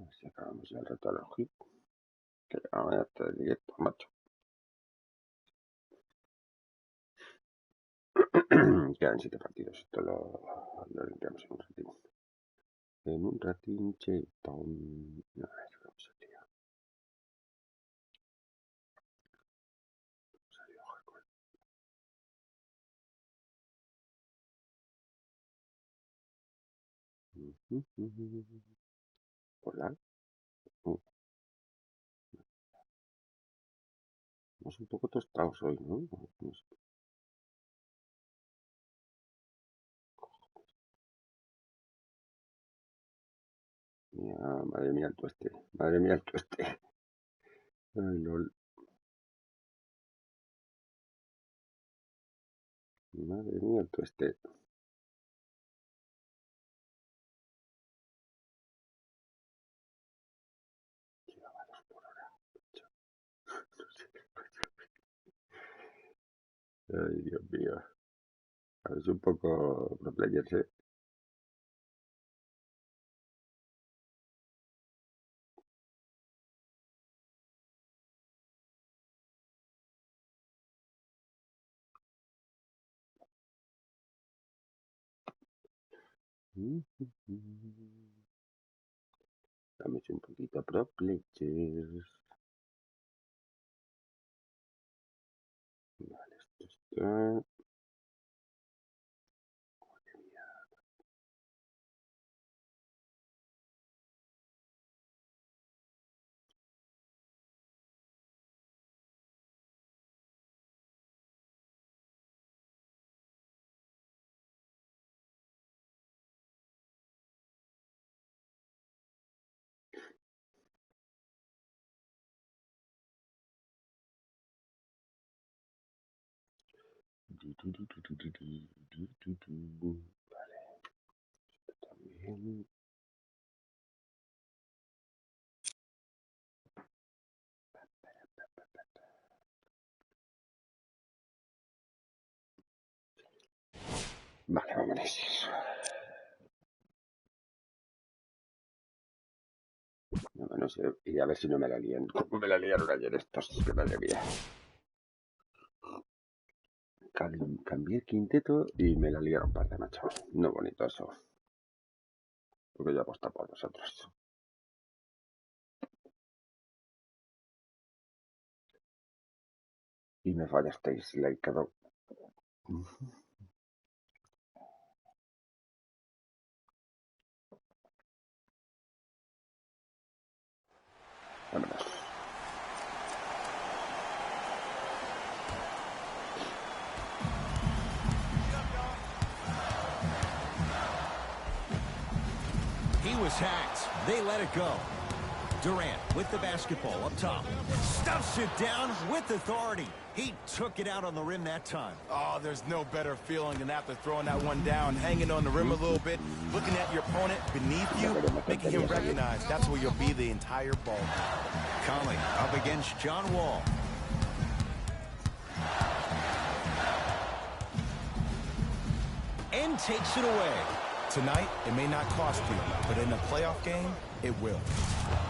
Así acabamos ya el reto de los Heat. Que vamos a hacer directo, macho. Quedan 7 partidos. Esto lo limpiamos en un ratito. En un ratinche. No, eso no se tira. Salió hardcore. Hola. Estamos un poco tostados hoy, ¿no? No sé. Madre mía el tueste. Madre mía el tueste. Ay, lol. Madre mía el tueste. Kilómetros por hora. No sé qué pasa. Ay, Dios mío. Es un poco pro players, ¿eh? Dame un poquito pro players. Vale, esto está. Madre mía. Vale, esto también. Vale, vámonos. No sé, y a ver si no me la lían. Como me la liaron ayer estos, que madre mía. Cambié el quinteto y me la liaron par de macho. No bonito eso. Porque yo apuesto por vosotros. Y me fallasteis, like do. Vámonos. He was hacked. They let it go. Durant with the basketball up top. Stuffs it down with authority. He took it out on the rim that time. Oh, there's no better feeling than after throwing that one down, hanging on the rim a little bit, looking at your opponent beneath you, making him recognize that's where you'll be the entire ball. Conley up against John Wall. And takes it away. Tonight, it may not cost you, but in a playoff game, it will.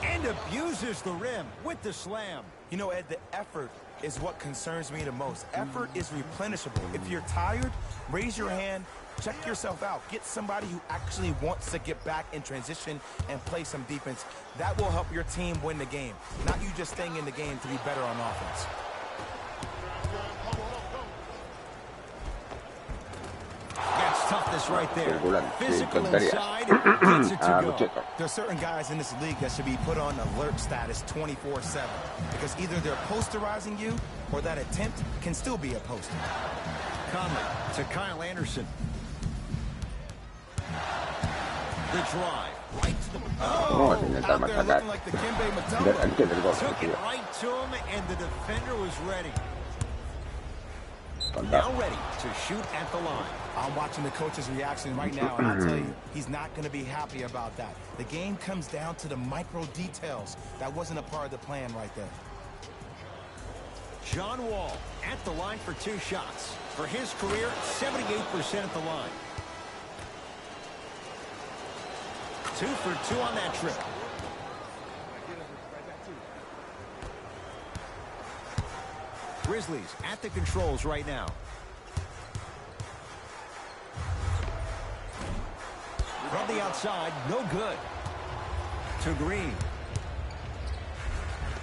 And abuses the rim with the slam. You know, Ed, the effort is what concerns me the most. Effort is replenishable. If you're tired, raise your hand, check yourself out. Get somebody who actually wants to get back in transition and play some defense. That will help your team win the game, not you just staying in the game to be better on offense. That's toughness right there. Physical inside, gets it to go. There's certain guys in this league that should be put on alert status 24/7 because either they're posterizing you or that attempt can still be a poster. Conley to Kyle Anderson. The drive right to the out there looking like the Kimbe Mutombo. Took it right to him, and the defender was ready. Now ready to shoot at the line. I'm watching the coach's reaction right now, and I'll tell you, he's not going to be happy about that. The game comes down to the micro details. That wasn't a part of the plan right there. John Wall at the line for 2 shots. For his career, 78% at the line. 2 for 2 on that trip. Grizzlies at the controls right now. From the outside, no good. To Green.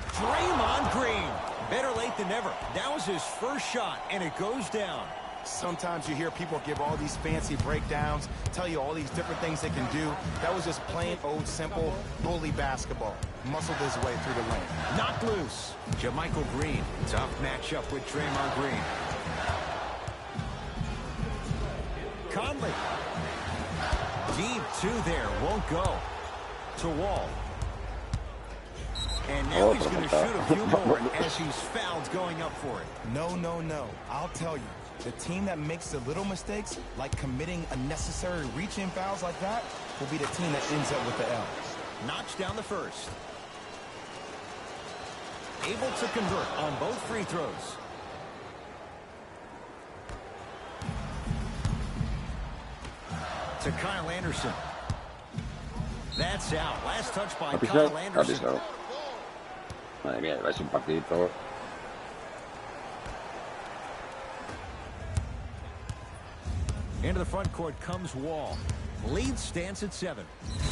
Draymond Green. Better late than never. That was his first shot, and it goes down. Sometimes you hear people give all these fancy breakdowns, tell you all these different things they can do. That was just plain old simple bully basketball. Muscled his way through the lane. Knocked loose. JaMychal Green. Tough matchup with Draymond Green. Conley. Deep 2 there. Won't go. To Wall. And now he's going to shoot a few more as he's fouled going up for it. No, no, no. I'll tell you. The team that makes the little mistakes, like committing unnecessary reach-in fouls like that, will be the team that ends up with the L. Knocks down the first. Able to convert on both free throws. To Kyle Anderson. That's out. Last touch by Kyle Anderson. Madre mía, va a ser un partidito. Into the front court comes Wall. Lead stands at 7.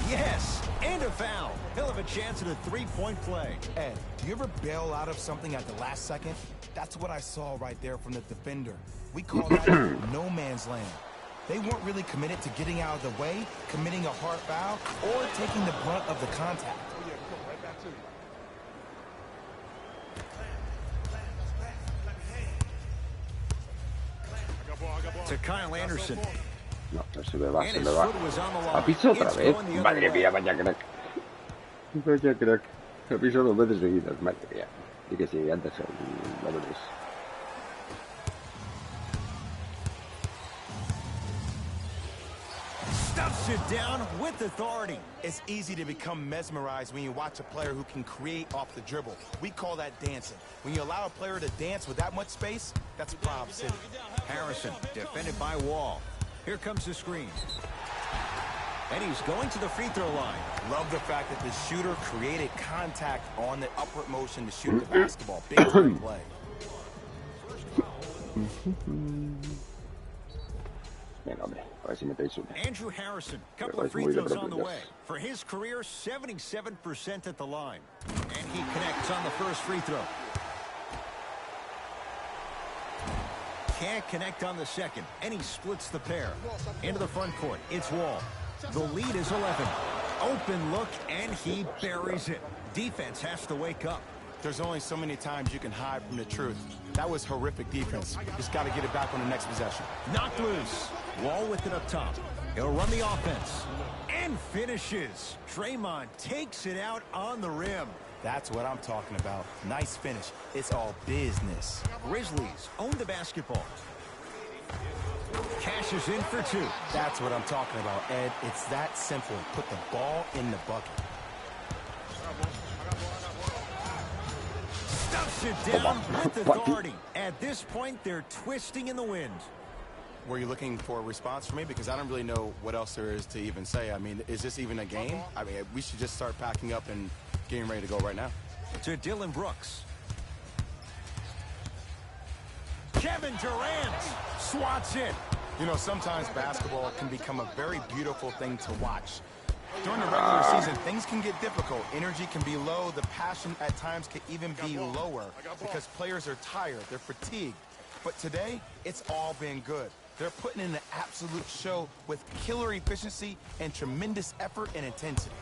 Yes, and a foul. He'll have a chance at a 3-point play. Ed, do you ever bail out of something at the last second? That's what I saw right there from the defender. We call that no man's land. They weren't really committed to getting out of the way, committing a hard foul, or taking the brunt of the contact. To Kyle Anderson. No, no se me va, se me va. ¿Ha pisado otra vez? Madre mía, vaya crack. Vaya crack. Ha pisado 2 veces seguidas, madre mía. Y que sí, antes son valores. Stuffs it down with authority. It's easy to become mesmerized when you watch a player who can create off the dribble. We call that dancing. When you allow a player to dance with that much space, that's Prob City. Harrison, defended by Wall. Here comes the screen. And he's going to the free throw line. Love the fact that the shooter created contact on the upward motion to shoot the basketball. Big time play. Andrew Harrison, couple of free throws on the way. For his career, 77% at the line. And he connects on the first free throw. Can't connect on the second, and he splits the pair. Into the front court, it's Wall. The lead is 11. Open look, and he buries it. Defense has to wake up. There's only so many times you can hide from the truth. That was horrific defense. Just got to get it back on the next possession. Knocked loose. Wall with it up top. He'll run the offense. And finishes. Draymond takes it out on the rim. That's what I'm talking about. Nice finish. It's all business. Grizzlies own the basketball. Cashes in for 2. That's what I'm talking about, Ed. It's that simple. Put the ball in the bucket. Stuffs it down with authority. At this point, they're twisting in the wind. Were you looking for a response from me? Because I don't really know what else there is to even say. I mean, is this even a game? I mean, we should just start packing up and getting ready to go right now. To Dylan Brooks. Kevin Durant swats it. You know, sometimes basketball can become a very beautiful thing to watch. During the regular season, things can get difficult. Energy can be low. The passion at times can even be lower because players are tired. They're fatigued. But today, it's all been good. They're putting in an absolute show with killer efficiency and tremendous effort and intensity.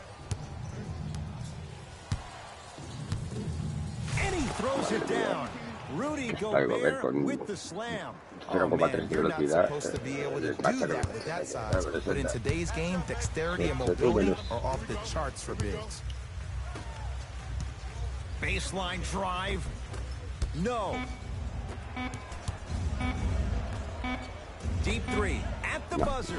And he throws it down. Rudy Gobert with the slam. Oh, man, you're not supposed to be able to do that with that size. But in today's game, dexterity and mobility are off the charts for bigs. Baseline drive. No. Deep 3 at the buzzer.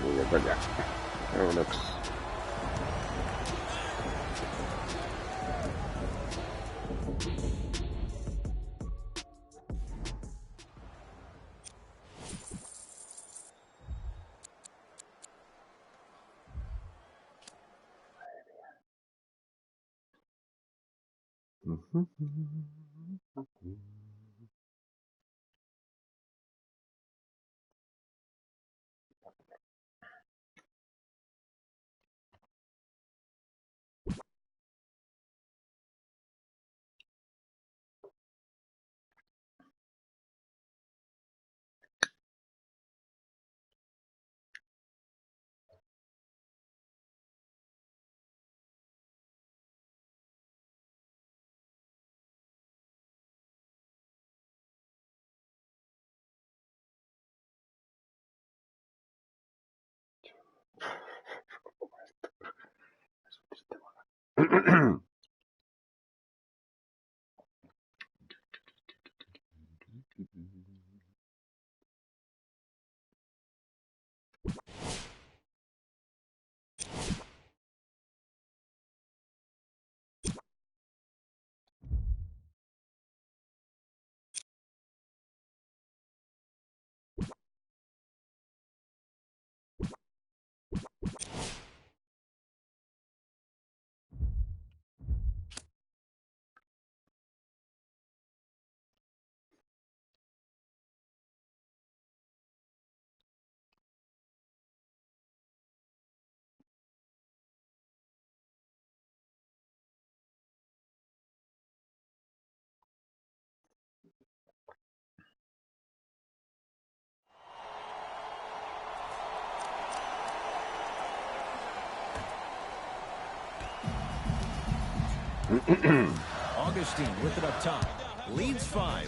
Augustine with it up top. Leads 5.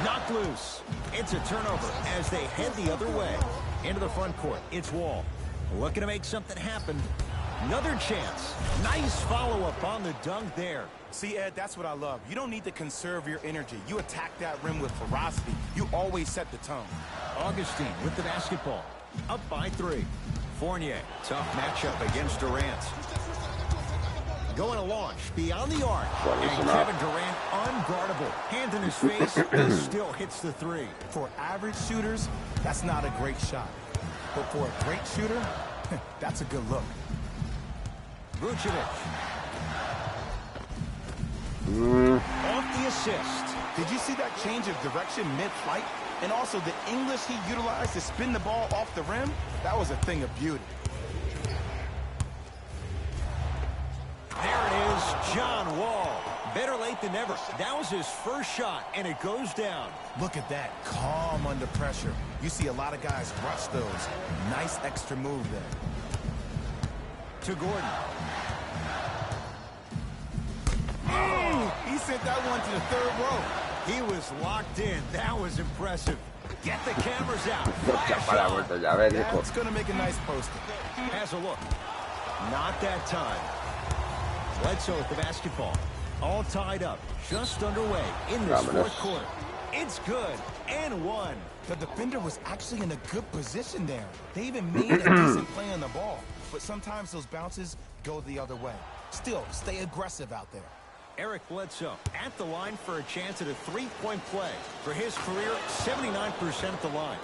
Knocked loose. It's a turnover as they head the other way. Into the front court. It's Wall. Looking to make something happen. Another chance. Nice follow-up on the dunk there. See, Ed, that's what I love. You don't need to conserve your energy. You attack that rim with ferocity. You always set the tone. Augustine with the basketball. Up by 3. Fournier, tough matchup against Durant. Going to launch beyond the arc. And Kevin Durant, unguardable. Hand in his face, he still hits the 3. For average shooters, that's not a great shot. But for a great shooter, that's a good look. Vucevic. Off the assist. Did you see that change of direction mid-flight? And also the English he utilized to spin the ball off the rim? That was a thing of beauty. There it is, John Wall. Better late than never. That was his first shot, and it goes down. Look at that, calm under pressure. You see a lot of guys rush those. Nice extra move there. To Gordon. He sent that one to the 3rd row. He was locked in. That was impressive. Get the cameras out. That's going to make a nice poster. Has a look. Not that time. Bledsoe with the basketball. All tied up. Just underway in this fourth quarter. It's good. And 1. The defender was actually in a good position there. They even made a decent play on the ball. But sometimes those bounces go the other way. Still, stay aggressive out there. Eric Bledsoe at the line for a chance at a 3-point play. For his career, 79% at the line.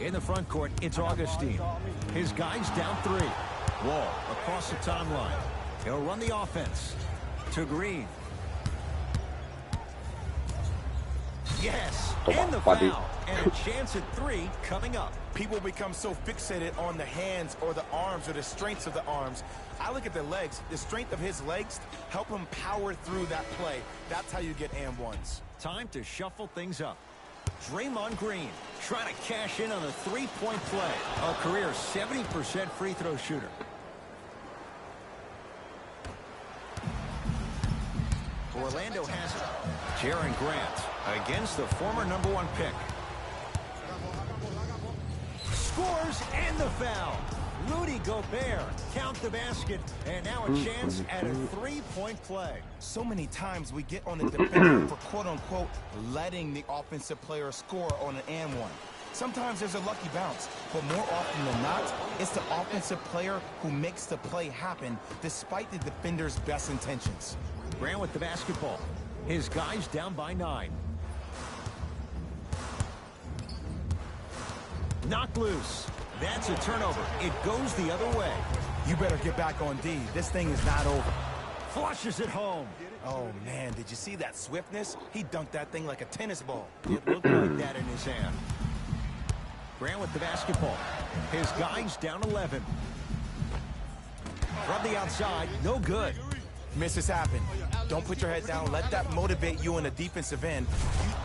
In the front court, it's Augustine. His guys down 3. Wall across the timeline. He'll run the offense. To Green. Yes, and the foul. And a chance at 3 coming up. People become so fixated on the hands or the arms or the strengths of the arms. I look at the legs. The strength of his legs help him power through that play. That's how you get and ones. Time to shuffle things up. Draymond Green trying to cash in on a 3-point play. A career 70% free throw shooter. Orlando has it. Jaren Grant against the former #1 pick. Scores and the foul. Rudy Gobert count the basket, and now a chance at a 3-point play. So many times we get on the defender for quote-unquote letting the offensive player score on an and one. Sometimes there's a lucky bounce, but more often than not, it's the offensive player who makes the play happen despite the defender's best intentions. Grant with the basketball. His guys down by 9. knocked loose. That's a turnover. It goes the other way. You better get back on D. This thing is not over. Flushes it home. Oh, man, did you see that swiftness? He dunked that thing like a tennis ball. It looked like that in his hand. Grant with the basketball. His guy's down 11. From the outside, no good. Misses happen. Don't put your head down. Let that motivate you in the defensive end.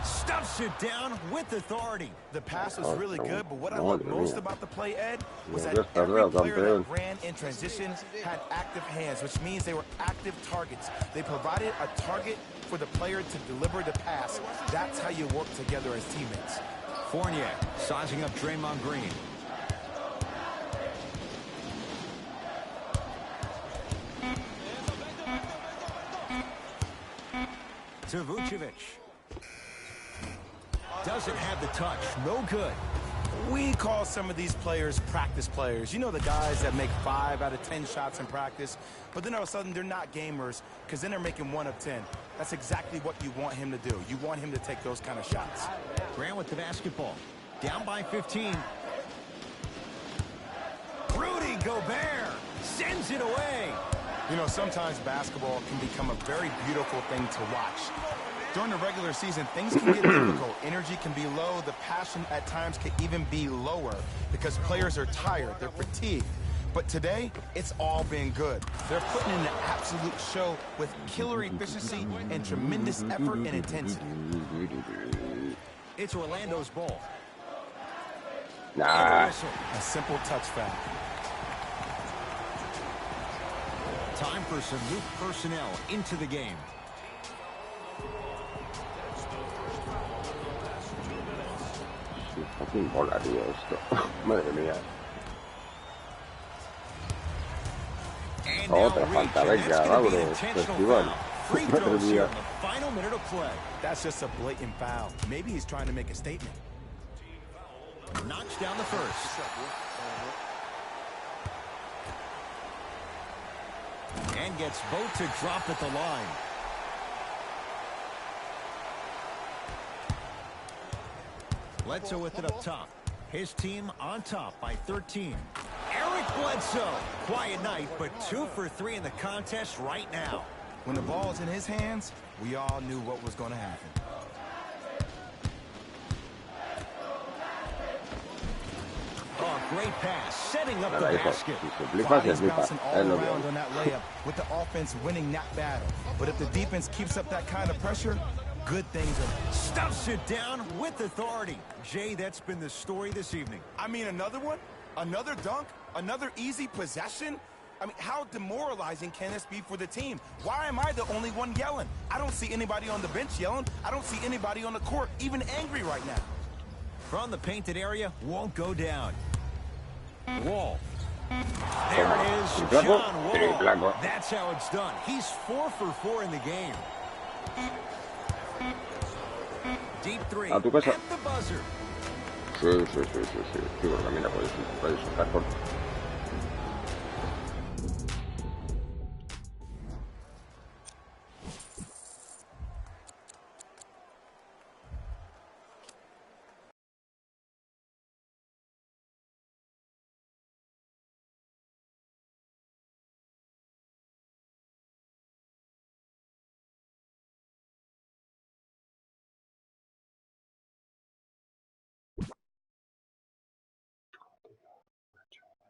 Stuffs it down with authority. The pass was really good, but what I love most about the play, Ed, was that every player that ran in transition had active hands, which means they were active targets. They provided a target for the player to deliver the pass. That's how you work together as teammates. Fournier sizing up Draymond Green. To Vucevic. Doesn't have the touch. No good. We call some of these players practice players. You know, the guys that make 5 out of 10 shots in practice, but then all of a sudden they're not gamers because then they're making 1 of 10. That's exactly what you want him to do. You want him to take those kind of shots. Grant with the basketball. Down by 15. Rudy Gobert sends it away. You know, sometimes basketball can become a very beautiful thing to watch. During the regular season, things can get difficult. Energy can be low. The passion at times can even be lower because players are tired. They're fatigued. But today, it's all been good. They're putting in an absolute show with killer efficiency and tremendous effort and intensity. It's Orlando's ball. Nah. A simple touch foul. Time for some new personnel into the game. Fucking bola, tío, esto. Madre mía. Otra falta, venga, vámonos. Festival. Free throws here in the final minute of play. That's just a blatant foul. Maybe he's trying to make a statement. Knocks down the first. And gets both to drop at the line. Bledsoe with it up top. His team on top by 13. Eric Bledsoe. Quiet night, but 2 for 3 in the contest right now. When the ball's in his hands, we all knew what was going to happen. Oh, great pass. Setting up the basket. Body's bouncing all around on that layup with the offense winning that battle. But if the defense keeps up that kind of pressure, good things are. Stuffs it down with authority. Jay, that's been the story this evening. I mean, another one? Another dunk? Another easy possession? I mean, how demoralizing can this be for the team? Why am I the only one yelling? I don't see anybody on the bench yelling. I don't see anybody on the court even angry right now. From the painted area, won't go down. Wall. There it is, John Wall. That's how it's done. He's 4 for 4 in the game. Deep 3 at the buzzer. Sí. Sí, porque mira, puedes soltar por...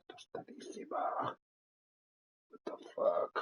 Tostadísima. What the fuck?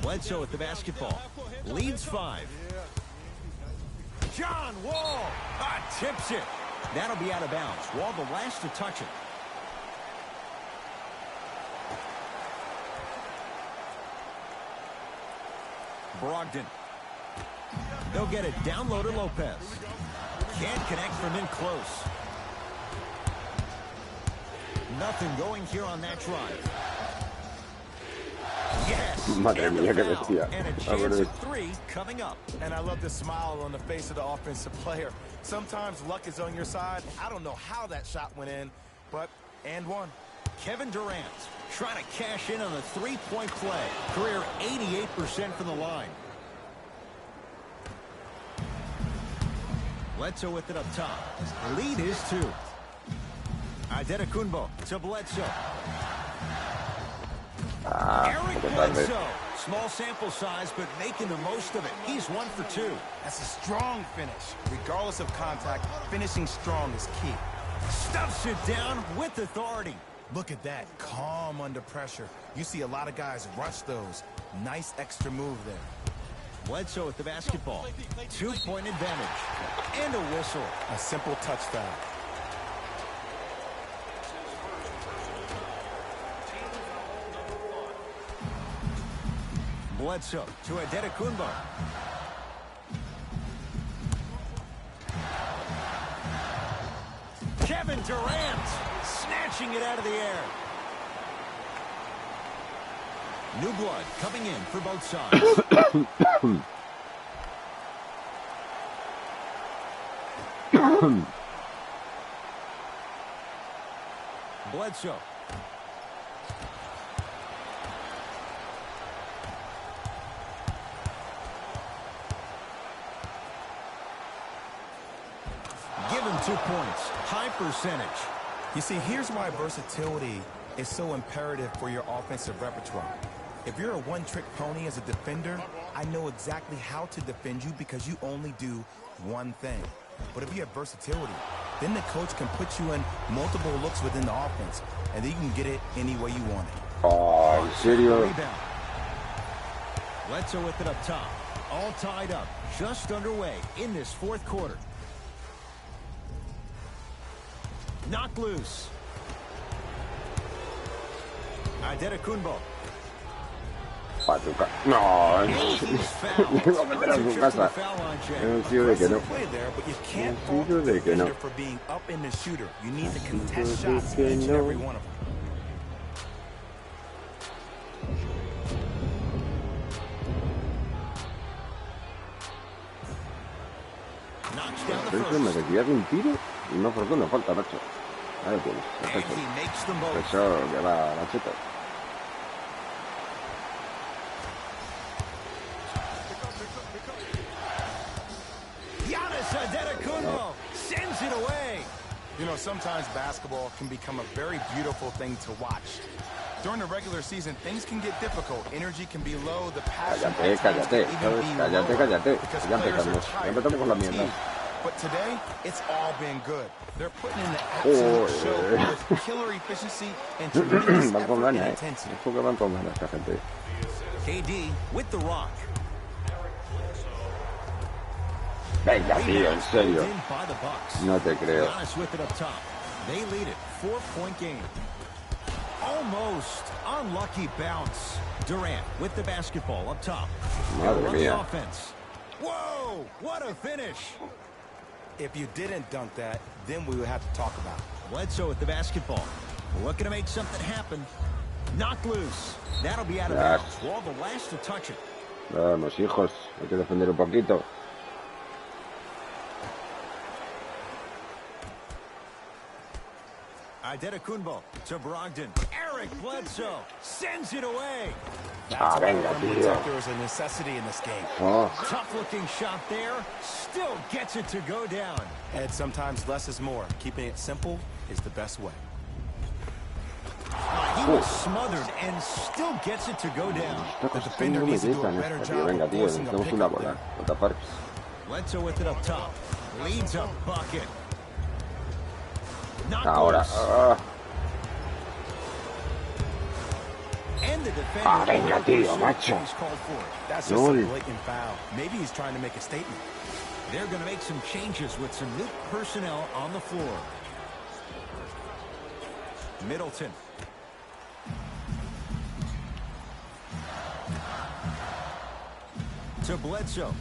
Bledsoe with the basketball. Leads 5. John Wall tips it. That'll be out of bounds. Wall the last to touch it. Brogdon. They'll get it down low to Lopez. Can't connect from in close. Nothing going here on that drive. Yes. Madre mía, qué bestia. And a chance at 3 coming up. And I love the smile on the face of the offensive player. Sometimes luck is on your side. I don't know how that shot went in, but and one. Kevin Durant trying to cash in on the three-point play. Career 88% from the line. Bledsoe with it up top. Lead is 2. Adetokunbo to Bledsoe. Eric Bledsoe. Small sample size, but making the most of it. He's 1 for 2. That's a strong finish. Regardless of contact, finishing strong is key. Stuffs it down with authority. Look at that, calm under pressure. You see a lot of guys rush those. Nice extra move there. Bledsoe with the basketball. 2-point advantage. And a whistle. A simple touch foul. Bledsoe to Adetokunbo. Kevin Durant snatching it out of the air. New blood coming in for both sides. Bledsoe. Give him 2 points. High percentage. You see, here's why versatility is so imperative for your offensive repertoire. If you're a one-trick pony as a defender, I know exactly how to defend you because you only do one thing. But if you have versatility, then the coach can put you in multiple looks within the offense, and then you can get it any way you want it. Oh, ¿en serio? Rebound. Bledsoe with it up top. All tied up. Just underway in this 4th quarter. Knocked loose. Adetokunbo. Pa' tu casa. No, le va a meter a su casa. En serio de que no. En serio de que no. For being up in the shooter, you need to contest shots each and every one of them. Knocks down the Pero me first. desvías de un tiro y no forzó una falta, macho. Ahí tienes, And perfecto. he makes them both. Eso que va la cheta. Giannis Adetokunbo sends it away. You know, sometimes basketball can become a very beautiful thing to watch. During the regular season, things can get difficult. Energy can be low. The passion Cállate, cállate, cállate, cállate. because Ya players are empezamos. Ya tired empezamos con la of mierda. fatigue. But today, it's all been good. They're putting in the absolute show with killer efficiency and tremendous Van con effort and ganas, intensity. Es porque van con ganas esta gente. KD with the rock. Venga, tío, en serio. In by the Bucks. No te creo. Giannis with it up top. They lead it. 4-point game. Almost unlucky bounce. Durant with the basketball up top. Madre They'll run the mía. offense. Whoa, what a finish. If you didn't dunk that, then we would have to talk about it. Bledsoe with the basketball. Looking to make something happen. Knocked loose. That'll be out of Yes. bounds. Wall the last to touch it. Vamos, hijos. Hay que defender un poquito. Adetokunbo to Brogdon. Eric Bledsoe sends it away. Ah, venga, tío. There is a necessity in this game. Oh, Tough-looking shot there. Still gets it to go down. And sometimes less is more. Keeping it simple is the best way. He was smothered and still gets it to go down. esta cosa está muy metida en esta, tío. Venga, tío, necesitamos una bola. No tapar. Bledsoe with it up top. Leads a bucket. Knocked Ahora. loose. And the defender. Ah, venga, tío, macho. That's just a blatant foul. Maybe he's trying to make a statement. They're going to make some changes with some new personnel on the floor. Middleton. To Bledsoe.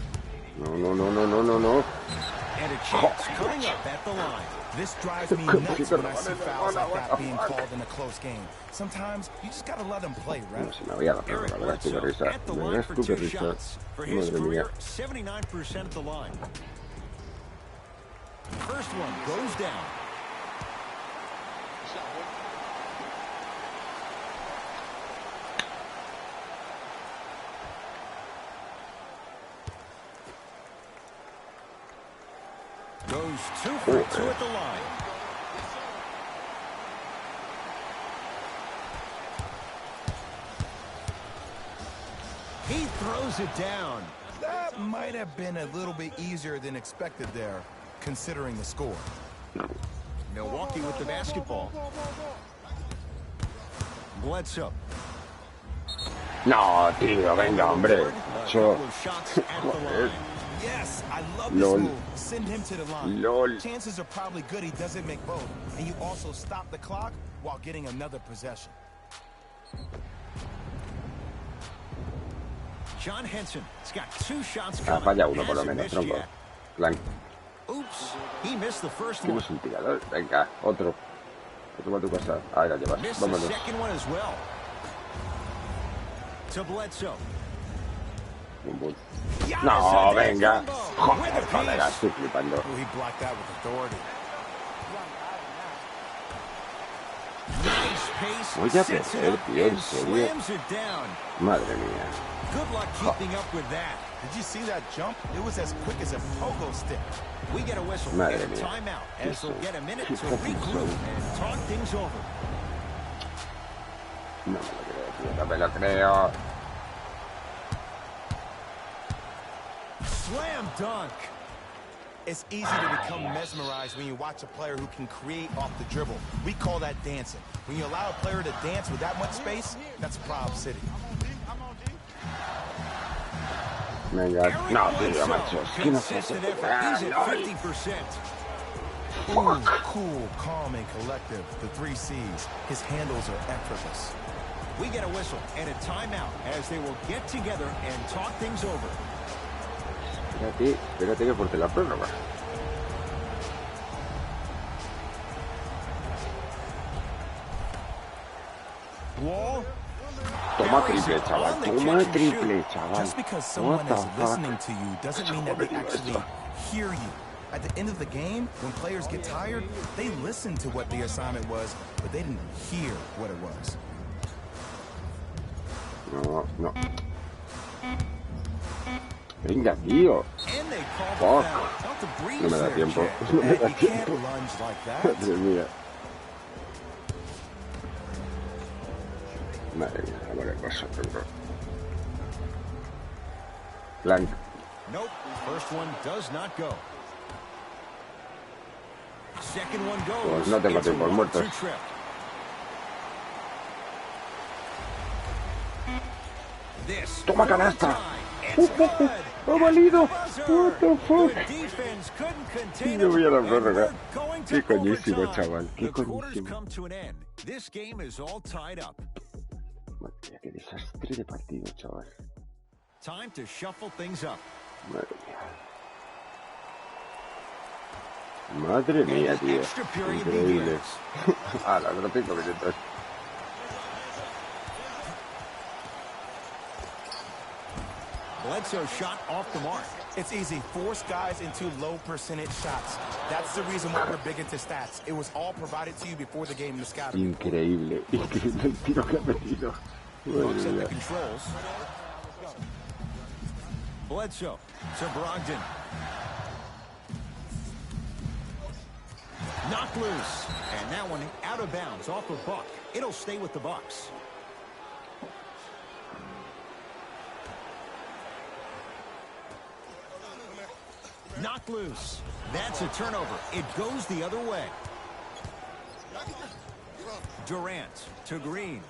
No. And a chance coming up at the line. This drives me nuts when I see fouls like that being called in a close game. Sometimes you just gotta let them play, right? No se me había dado, la verdad, estuve risa. At the Me line das for tú que 2 risa. shots. For his Madre mía. career, 79% at the line. First one goes down. Goes 2 for 2 at the line. He throws it down. That might have been a little bit easier than expected there, considering the score. Milwaukee with the basketball. Bledsoe. No, tío, venga, hombre. Yo. Joder. Yes, I love this move. Send him to the line. Chances are probably good he doesn't make both. And you also stop the clock while getting another possession. John Henson has got 2 shots Ah, coming. falla uno por lo menos, tronco. Blanco. Oops, he missed the first one. Tienes un tirador. Venga, otro. Otro para tu casa. Ahí la llevas. Missed the Vámonos. second one as well. To Bledsoe. Bum, bum. No, venga. Joder, estoy flipando. Oh, he blocked that with authority. Nice pace. Voy a perder, tío, en serio. Slams it down. Madre mía. Good luck keeping up with that. Did you see that jump? It was as quick as a pogo stick. We get a whistle Madre and a mía. timeout as they'll get a minute to Qué fácil regroup son. and talk things over. No me lo creo, tío. No me lo creo. Slam dunk. It's easy to become mesmerized when you watch a player who can create off the dribble. We call that dancing. When you allow a player to dance with that much space, that's Prob City. Venga. No, tío, macho. Es que no sé. Consistent effort. He's at 50%. Ooh, cool, calm, and collective. The 3 C's. His handles are effortless. We get a whistle and a timeout as they will get together and talk things over. Espérate que porte la prórroga. Wall. Toma triple, chaval. Toma triple, chaval. Just because someone is listening to you doesn't mean that they actually hear you. At the end of the game, when players get tired, they listen to what the assignment was, but they didn't hear what it was. No. Venga, tío. Fuck. No me da tiempo. No me da tiempo. Madre mía. Madre mía, a ver qué pasa, bro. Blank. Nope. First one does not go. Second one goes. Pues no tengo tiempo, muertos. Toma canasta. ¡Ha valido! What the fuck. Yo voy a la prórroga. Qué coñísimo, chaval. Qué coñísimo. Madre mía, qué desastre de partido, chaval. Time to shuffle things up. Madre mía. Madre mía, tío. Increíble. A las 5 minutos. Bledsoe shot off the mark. It's easy. Force guys into low percentage shots. That's the reason why we're big into stats. It was all provided to you before the game in the scouting. Increíble. Increíble el tiro que ha metido. Looks at the controls. Bledsoe to Brogdon. Knocked loose. And that one out of bounds off of Buck. It'll stay with the Bucks. Knocked loose. That's a turnover. It goes the other way. Durant to Green.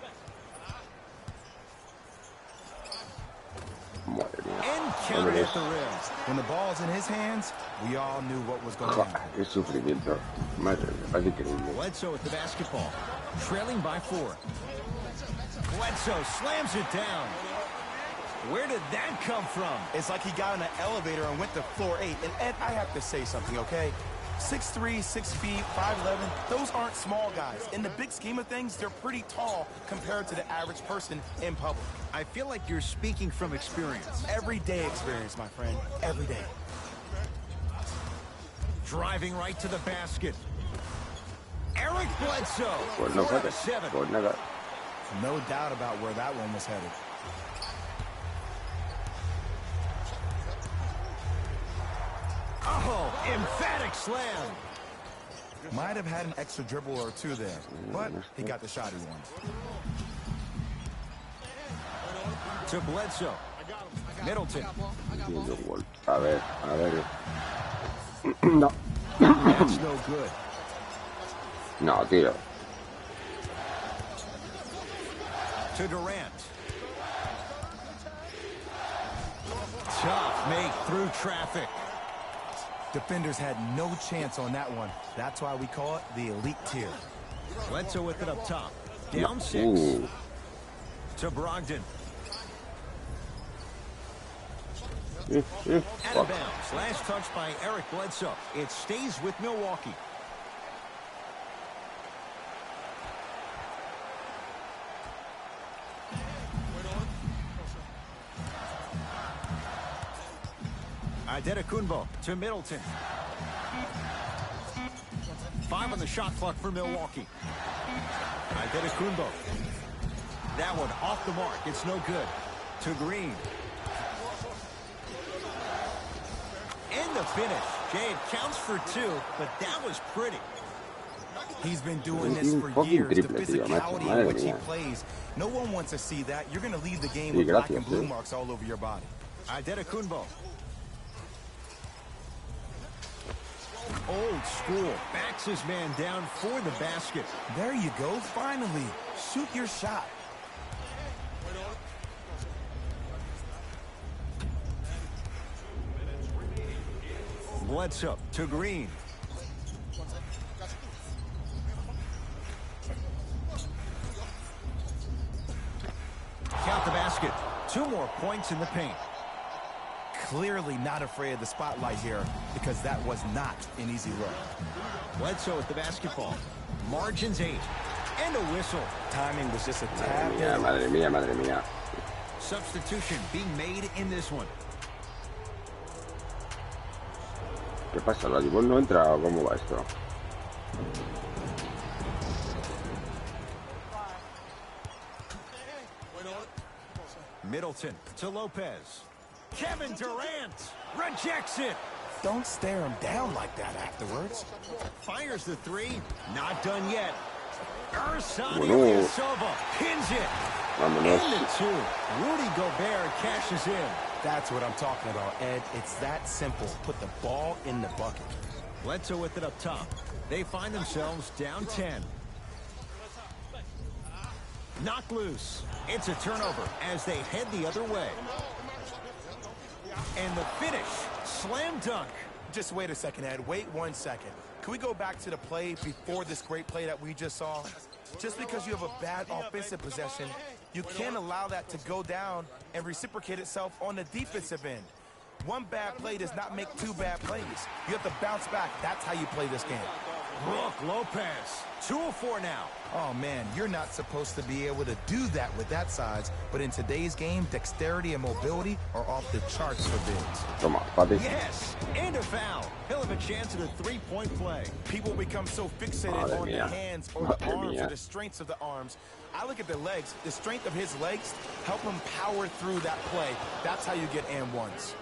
Madre mía. Encountered at the rim. When the ball's in his hands, we all knew what was going to happen. Qué sufrimiento. Madre mía, parece increíble. Bledsoe with the basketball, trailing by 4. Bledsoe slams it down. Where did that come from? It's like he got in an elevator and went to floor 8. And Ed, I have to say something, okay? 6'3", 6 feet, 5'11", those aren't small guys. In the big scheme of things, they're pretty tall compared to the average person in public. I feel like you're speaking from experience. Everyday experience, my friend. Every day. Driving right to the basket. Eric Bledsoe. Pues no 4 out fue. of 7. Pues nada. No doubt about where that one was headed. Oh, emphatic slam. Might have had an extra dribble or two there, but he got the shot he wanted. To Bledsoe. Middleton. A ver. No. That's no good. No, tío. To Durant. Tough make through traffic. Defenders had no chance on that one. That's why we call it the elite tier. Bledsoe with it up top. Down 6. To Brogdon. Out of bounds. Last touch by Eric Bledsoe. It stays with Milwaukee. Adetokunbo to Middleton. 5 on the shot clock for Milwaukee. Adetokunbo. That one off the mark. It's no good. To Green. And the finish. Jay, it counts for 2, but that was pretty. He's been doing this for years. The physicality in which he plays. No one wants to see that. You're going to leave the game with black and blue marks all over your body. Adetokunbo. Old school. Backs his man down for the basket. There you go. Finally. Shoot your shot. Bledsoe to Green. Count the basket. 2 more points in the paint. Clearly not afraid of the spotlight here because that was not an easy look. Bledsoe with the basketball. Margins 8. And a whistle. Timing was just a tad. Madre mía. Substitution being made in this one. ¿Qué pasa? ¿La Divol no entra o cómo va esto? Middleton to Lopez. Kevin Durant rejects it. Don't stare him down like that afterwards. Fires the 3. Not done yet. Ersan Bueno. Ilyasova pins it. Vámonos. And the 2. Rudy Gobert cashes in. That's what I'm talking about, Ed. It's that simple. Put the ball in the bucket. Bledsoe with it up top. They find themselves down 10. Knocked loose. It's a turnover as they head the other way. And the finish. Slam dunk. Just wait a second, Ed. Wait 1 second. Can we go back to the play before this great play that we just saw? Just because you have a bad offensive possession, you can't allow that to go down and reciprocate itself on the defensive end. 1 bad play does not make 2 bad plays. You have to bounce back. That's how you play this game. Brook Lopez. 2 of 4 now. Oh, man, you're not supposed to be able to do that with that size, but in today's game, dexterity and mobility are off the charts for bigs. Toma, papi. Yes, and a foul. He'll have a chance at a 3-point play. People become so fixated on the hands or the arms or the strengths of the arms. I look at the legs. The strength of his legs help him power through that play. That's how you get and ones.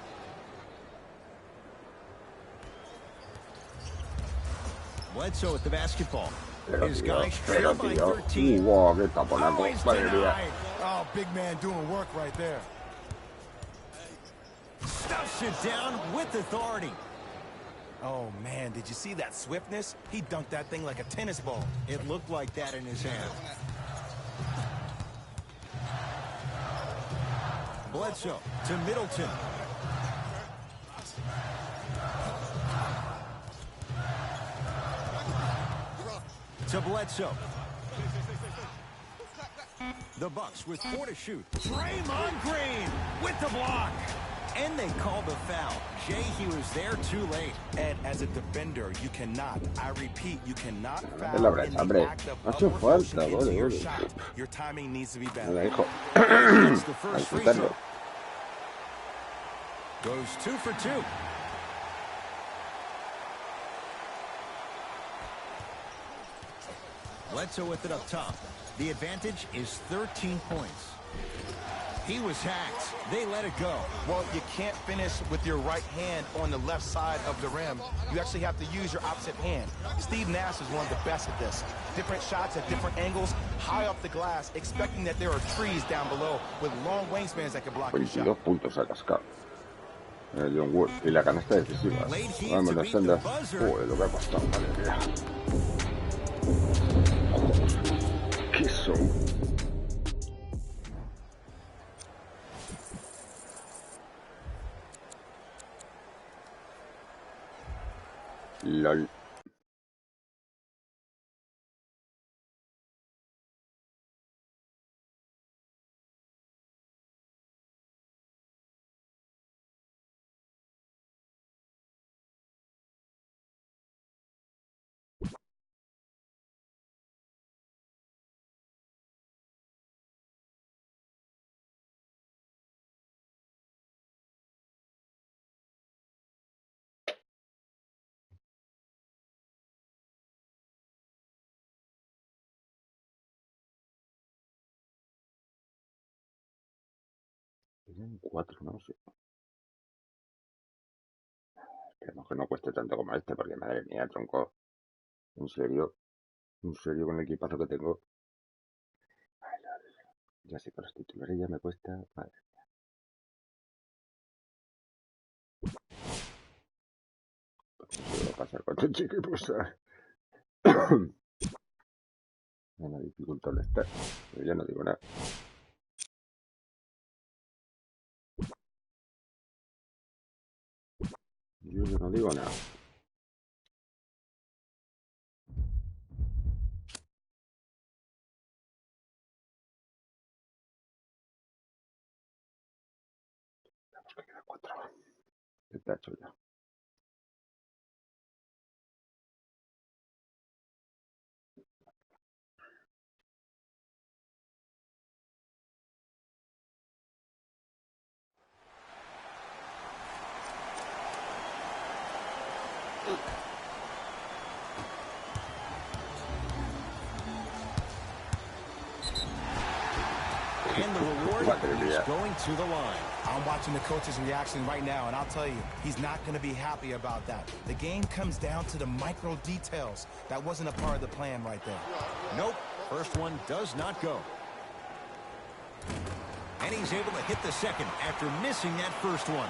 Bledsoe with the basketball. Pero, His tío, guys trail by 13. Wow, qué taponazo. Oh, he's Madre mía. denied. Oh, big man doing work right there. Stuffs it down with authority. Oh, man, did you see that swiftness? He dunked that thing like a tennis ball. It looked like that in his hand. Bledsoe to Middleton. To Bledsoe. The Bucks with 4 to shoot. Draymond Green with the block. And they called the foul. Jay, he was there too late. And as a defender, you cannot, I repeat, you cannot foul in the hombre. act of Ha hecho upward falta, motion into your vale. shot. Your timing needs to be Me better. la dijo. That's the first free Disfrutarlo. throw. Goes 2 for 2. Bledsoe with it up top. The advantage is 13 points. He was hacked. They let it go. Well, you can't finish with your right hand on the left side of the rim. You actually have to use your opposite hand. Steve Nash is one of the best at this. Different shots at different angles, high off the glass, expecting that there are trees down below with long wingspans that can block your 22 shot. puntos ha cascado. John Wood. Y la canasta decisiva. Vamos, las sendas. Joder, lo que ha costado, madre mía. Joder, ¿qué son? LOL. Tienen 4, no sé. Esperemos que no cueste tanto como este, porque madre mía, tronco. En serio con el equipazo que tengo. Ay, ya sé que los titulares ya me cuesta. Madre mía. ¿Qué va a pasar con este equipo? En la dificultad está. Pero ya no digo nada. Yo ya no digo nada. Vamos que queda 4. Está hecho ya. And the reward is going to the line. I'm watching the coach's reaction right now, and I'll tell you, he's not going to be happy about that. The game comes down to the micro details. That wasn't a part of the plan right there. Nope. First one does not go. And he's able to hit the second after missing that first one.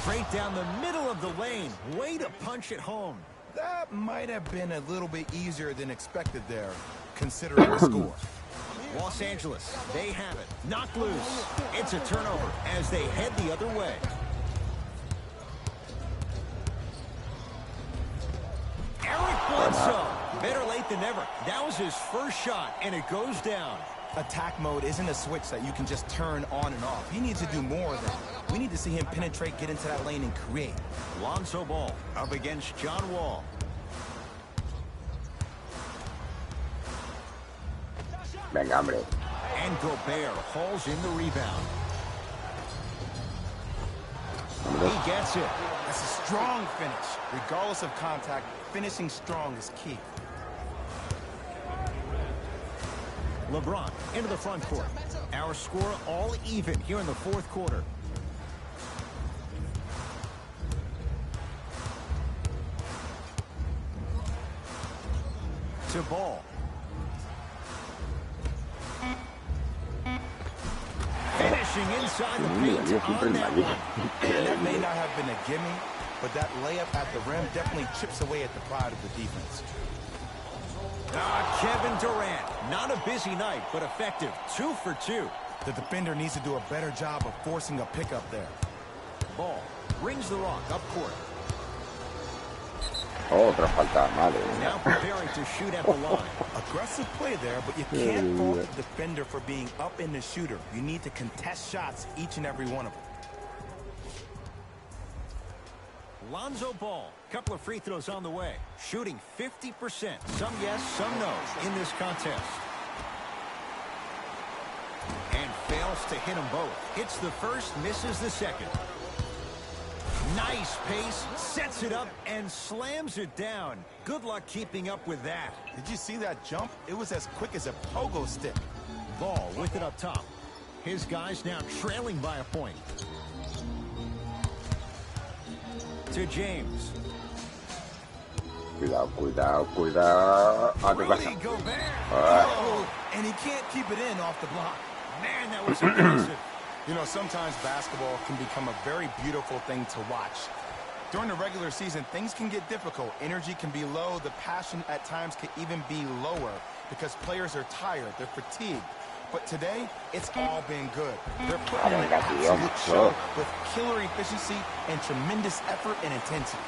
Straight down the middle of the lane. Way to punch it home. That might have been a little bit easier than expected there, considering the score. Los Angeles, they have it. Knocked loose. It's a turnover as they head the other way. Eric Bledsoe. Better late than never. That was his first shot, and it goes down. Attack mode isn't a switch that you can just turn on and off. He needs to do more of that. We need to see him penetrate, get into that lane, and create. Lonzo Ball up against John Wall. Venga, hombre. And Gobert hauls in the rebound. He gets it. That's a strong finish. Regardless of contact, finishing strong is key. LeBron into the front court. Our score all even here in the fourth quarter. To Ball. Finishing inside the paint on that one. And that may not have been a gimme, but that layup at the rim definitely chips away at the pride of the defense. Kevin Durant. Not a busy night, but effective. 2 for 2. The defender needs to do a better job of forcing a pickup there. Ball brings the rock up court. Otra falta, madre Now mía. preparing to shoot at the line. Aggressive play there, but you can't fault the defender for being up in the shooter. You need to contest shots, each and every one of them. Lonzo Ball, couple of free throws on the way. Shooting 50%. Some yes, some no in this contest. And fails to hit them both. Hits the first, misses the second. Nice pace, sets it up, and slams it down. Good luck keeping up with that. Did you see that jump? It was as quick as a pogo stick. Ball with it up top. His guys now trailing by a point. To James. Cuidado, cuidado, cuidado. A tu casa. Rudy Gobert. Oh, and he can't keep it in off the block. Man, that was impressive. You know, sometimes basketball can become a very beautiful thing to watch. During the regular season, things can get difficult. Energy can be low. The passion at times can even be lower because players are tired. They're fatigued. But today, it's all been good. They're putting in an absolute show with killer efficiency and tremendous effort and intensity.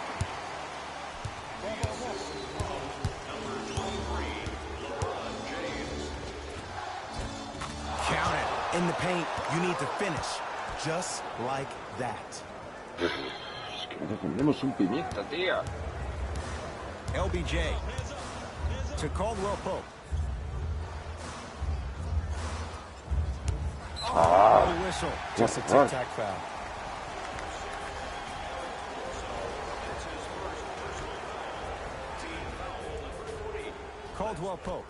Count it. In the paint, you need to finish just like that. Es que no tenemos un pimiento, tío. LBJ to Caldwell Pope. Oh, whistle. Just a tic-tac foul. Caldwell Pope.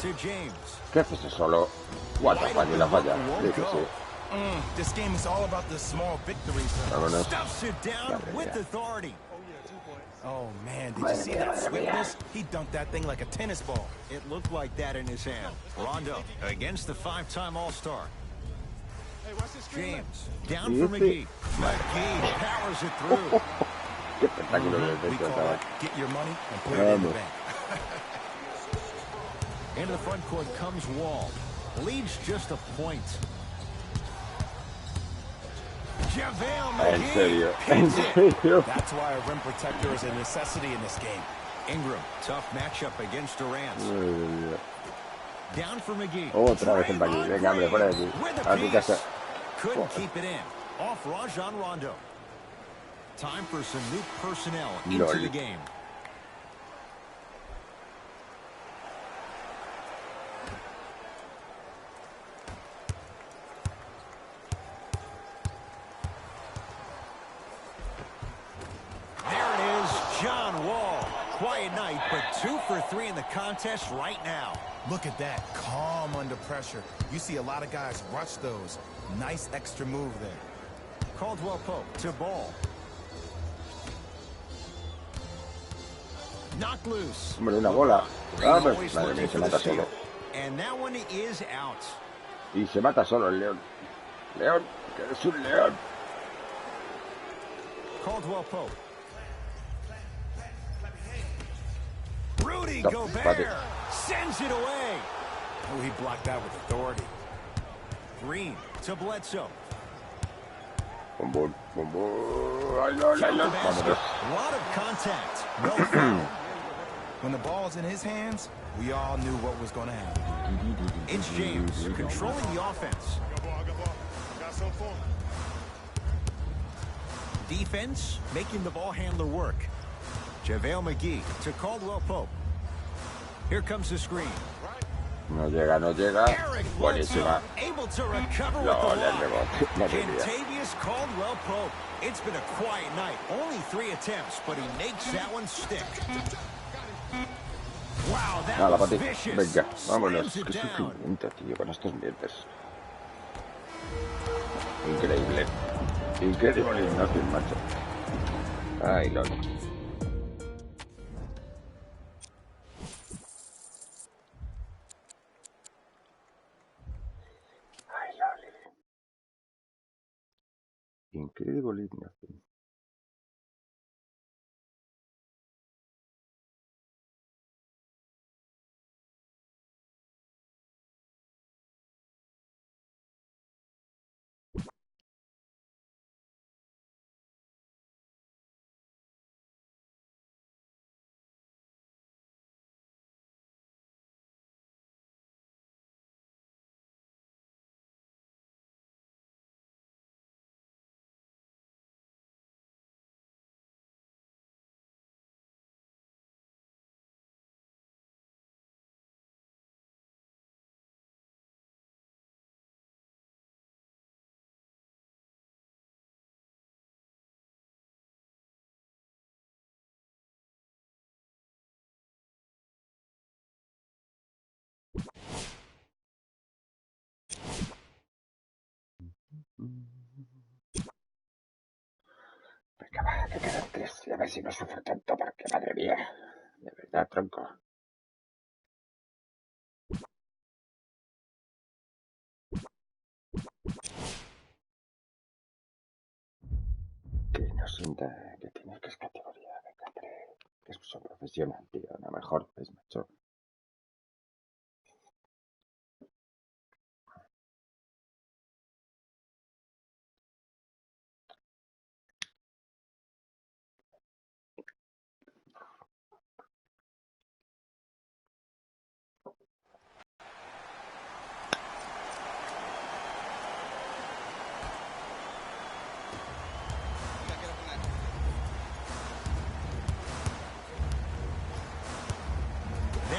To James. ¿Qué haces solo? What the fuck, y la falla. Sí, sí, sí. This game is all about the small victories. Vámonos. Stuffs it down with authority. Oh, man, did you see that swiftness? He dunked that thing like a tennis ball. It looked like that in his hand. Rondo against the 5-time All-Star. James down for McGee. McGee powers it through. Qué espectáculo de We defensa, call chaval. it get your money and put it in the Vamos. bank. Into the front court comes Wall. Leads just a point. JaVale En McGee. serio, en serio. That's why a rim protector is a necessity in this game. Ingram, tough matchup against Durant. Down for McGee. Otra vez el McGee. Venga, hombre, fuera de aquí. With A a tu piece. casa. Couldn't keep it in. Off Rajon Rondo. Time for some new personnel into Lol. the game. There it is, John Wall. Quiet night, but 2 for 3 in the contest right now. Look at that, calm under pressure. You see a lot of guys rush those. Nice extra move there. Caldwell Pope to Ball. Knocked loose. Hombre, una bola. Green Ah, pues, always madre looking mía, se for the mata steal. solo. And that one is out. Y se mata solo el león. León, que eres un león. Caldwell Pope. Rudy No, Gobert bate. sends it away. Oh, he blocked that with authority. Green to Bledsoe. Bombón, bombón. Ay, no, ay, no. Vámonos. A lot of contact. No foul. When the ball's in his hands, we all knew what was going to happen. It's James controlling the offense. Defense making the ball handler work. JaVale McGee to Caldwell Pope. Here comes the screen. No llega, no llega. Eric Bledsoe Buenísima. able to recover with No, the le block. rebote. Madre mía. Kentavious Caldwell Pope. It's been a quiet night. Only 3 attempts, but he makes that one stick. Wow, that Nada, was Pati. vicious. Venga, vámonos. Slams it Qué down. sufrimiento, tío, con estos mierdes. Increíble. Increíble Ignacio, macho. Ay, lol. Ay, lol. Incredible nothing. Venga, va, que quedan 3. Y a ver si no sufro tanto, porque madre mía. De verdad, tronco. Que no sienta que tienes que es categoría. Venga, hombre. Que es un profesional, tío. A lo mejor es macho.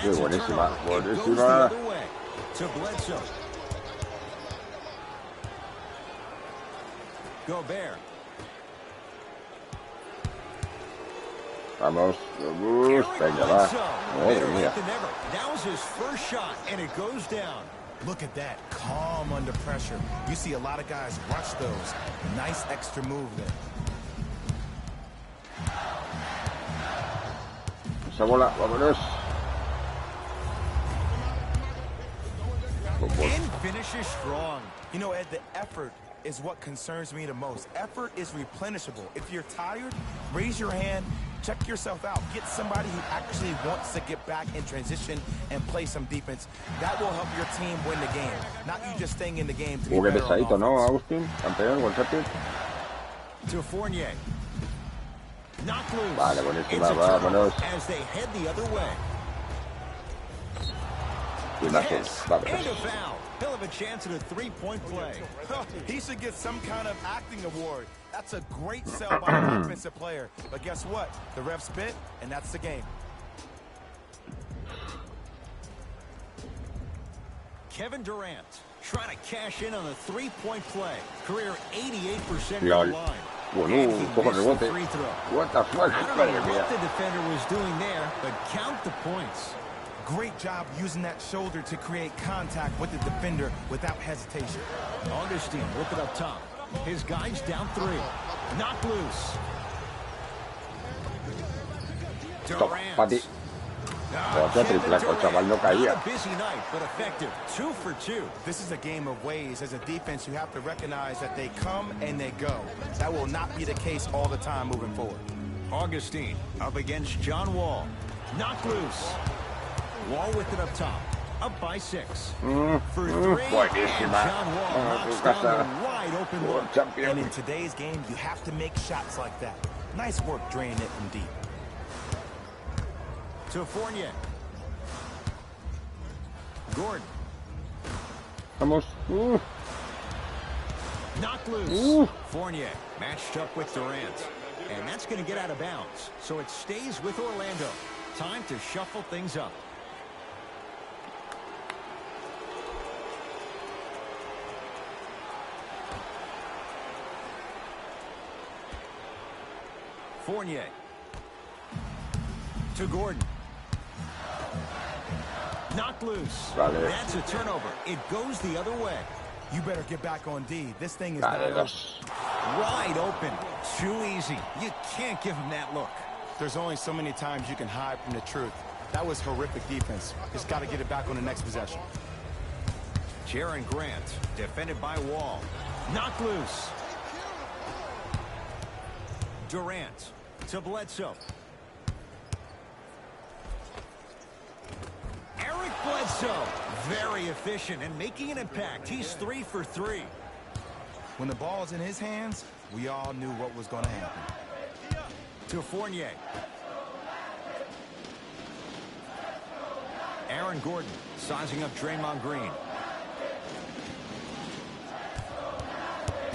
Muy buenísima, buenísima. Vamos, vamos, venga, va. Madre mía. Look at that, calm under pressure. You see a lot of guys rush those. Nice extra move there. Esa bola, vámonos. And finishes strong. You know, Ed, the effort is what concerns me the most. Effort is replenishable. If you're tired, raise your hand, check yourself out. Get somebody who actually wants to get back in transition and play some defense. That will help your team win the game. Not you just staying in the game to be better on offense. ¿No, Agustín? Campeón, one champion. To Fournier. Knock loose. Vale, buenísima, vámonos. As they head the other way. Yes, and a foul. He'll have a chance at a three-point play. He should get some kind of acting award. That's a great sell by an offensive player. But guess what? The ref spit, and that's the game. Kevin Durant trying to cash in on a three-point play. Career 88% from the line. Bueno, un poco rebote. What the fuck? I don't know what the defender was doing there, but count the points. Great job using that shoulder to create contact with the defender without hesitation. Augustine with it up top. His guys down 3. Knock loose. Durant. Chaval, no caía. A busy night, but effective. 2 for 2. This is a game of ways. As a defense, you have to recognize that they come and they go. That will not be the case all the time moving forward. Augustine up against John Wall. Knock loose. Wall with it up top. Up by 6. For 3. And John Wall knocks down the wide open one. And in today's game, you have to make shots like that. Nice work draining it from deep. To Fournier. Gordon. Vamos. Knock loose. Fournier matched up with Durant. And that's going to get out of bounds. So it stays with Orlando. Time to shuffle things up. Fournier. To Gordon. Knocked loose. Vale. That's a turnover. It goes the other way. You better get back on D. This thing is not over. Wide open. Too easy. You can't give him that look. There's only so many times you can hide from the truth. That was horrific defense. Just got to get it back on the next possession. Jaren Grant, defended by Wall. Knocked loose. Durant to Bledsoe. Eric Bledsoe, very efficient and making an impact. He's 3 for 3. When the ball's in his hands, we all knew what was going to happen. To Fournier. Aaron Gordon sizing up Draymond Green.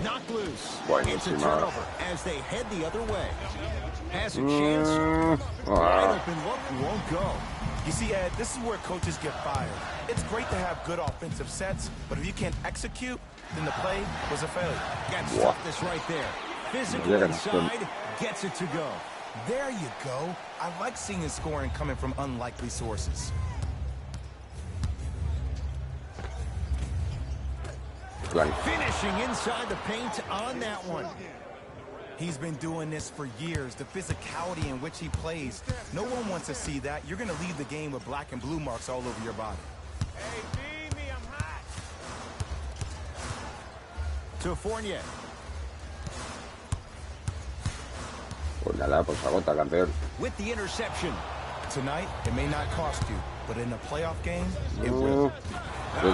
Knocked loose. It's a turnover as they head the other way. Has a chance. Wide open look, won't go. You see, Ed, this is where coaches get fired. It's great to have good offensive sets, but if you can't execute, then the play was a failure. Got toughness right there. Physical inside, gets it to go. There you go. I like seeing his scoring coming from unlikely sources. Finishing inside the paint on that one. He's been doing this for years. The physicality in which he plays, no one wants to see that. You're going to leave the game with black and blue marks all over your body. Hey, feed me, I'm hot. To Fournier. Pues nada, pues agota, campeón. With the interception. Tonight, it may not cost you, but in a playoff game, it will. De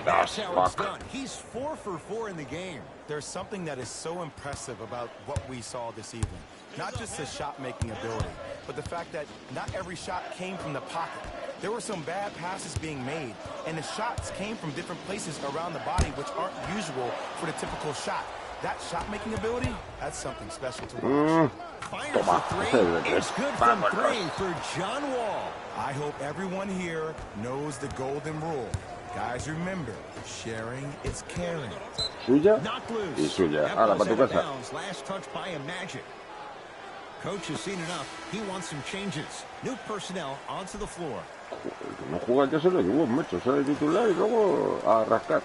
dos. Fuck. He's 4 for 4 in the game. There's something that is so impressive about what we saw this evening. Not just his shot-making ability, but the fact that not every shot came from the pocket. There were some bad passes being made, and the shots came from different places around the body, which aren't usual for the typical shot. That shot-making ability, that's something special to watch. Fires for 3. It's good from 3 for John Wall. I hope everyone here knows the golden rule. Guys, remember, sharing is caring. ¿Suya? Y suya. Ahora, para tu casa. Last touch by a Magic. Coach has seen enough. He wants some changes. New personnel onto the floor. No juega, ya se lo llevo, macho. Sale titular y luego a rascar.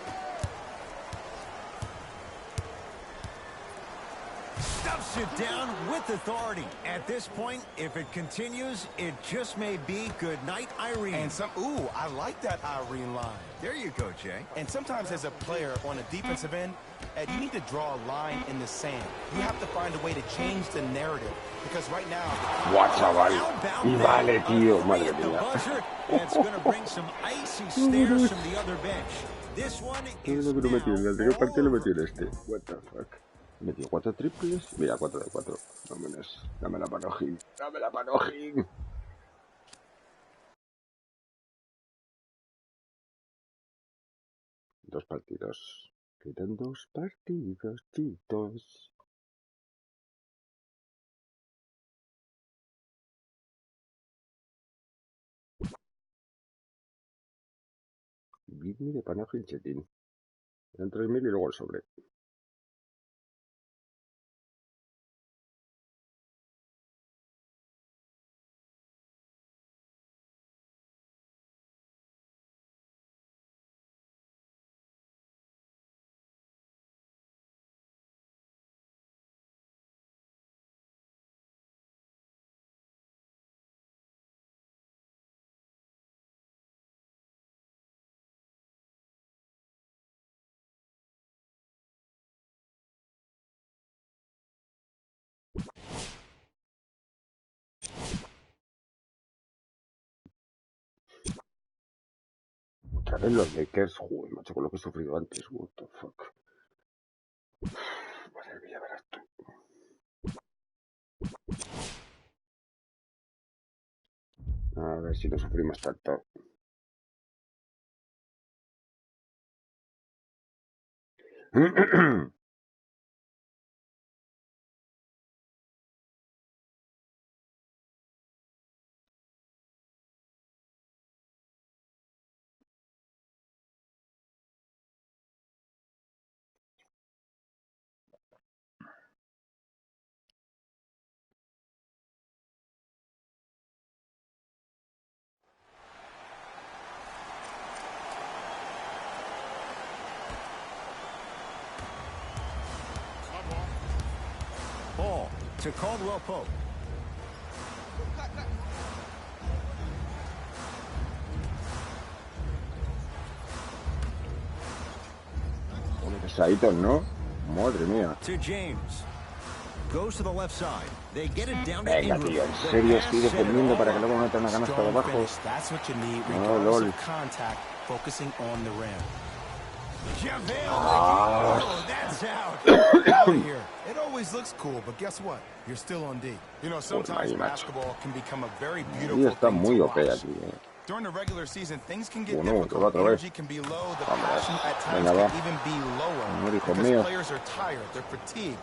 Stuffs it down with authority. At this point, if it continues, it just may be good night, Irene. And ooh, I like that Irene line. There you go, Jay. And sometimes as a player on a defensive end, Ed, you need to draw a line in the sand. You have to find a way to change the narrative. Because right now... Guau, chaval. Y vale, tío. Madre mía. It's going to bring some icy stares from the other bench. This one is lo que no metí en el anterior partido lo metí en este. What the fuck. Metió 4 triples. Mira, 4 de 4. Vámonos. Dame la panojín. Dame la panojín. Dos partidos. Quedan 2 partidos, chicos. Bidney de panojín chetín. Eran 3.000 y luego el sobre. Otra vez los Lakers, joder, macho, con lo que he sufrido antes, what the fuck. Madre mía, verás tú. A ver si no sufrimos tanto. Ball to Caldwell Pope. Pesaditos, ¿no? Madre mía. To James. goes to the left side. They get it down to Venga, Ingram. tío, en serio estoy defendiendo para que luego meta una canasta de abajo. That's what you need, No, regardless lol. of contact, focusing on the rim. Oh, that's out. Out of here. It always looks cool, but guess what? You're still on D. You know, sometimes ahí, macho. basketball can become a very Y beautiful está thing muy to OP watch. aquí, During the regular season, things can get Bueno, difficult. otra vez. Energy can be low. The Vamos. passion at times Venga, can va. even be lower No, hijo because mío. players are tired. They're fatigued.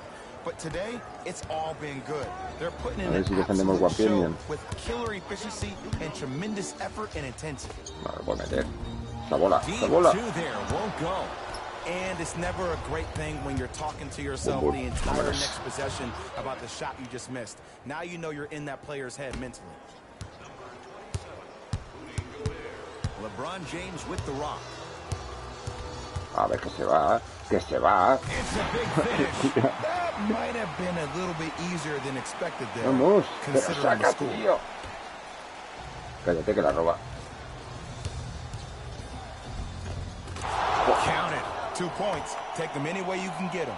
But today, it's all been good. They're putting in A ver an si defendemos absolute show Guapien. with killer efficiency and tremendous effort and intensity. No lo puedo meter. Esta bola, esta Deep bola. two there, won't go. And it's never a great thing when you're talking to yourself Boom, the boom. entire Vámonos. next possession about the shot you just missed. Now you know you're in that player's head mentally. LeBron James with the rock. A ver, que se va, que se va. It's a big finish. That might have been a little bit easier than expected there, Vamos, pero considering the saca, score. tío. Cállate que la roba. Count it. 2 points. Take them any way you can get them.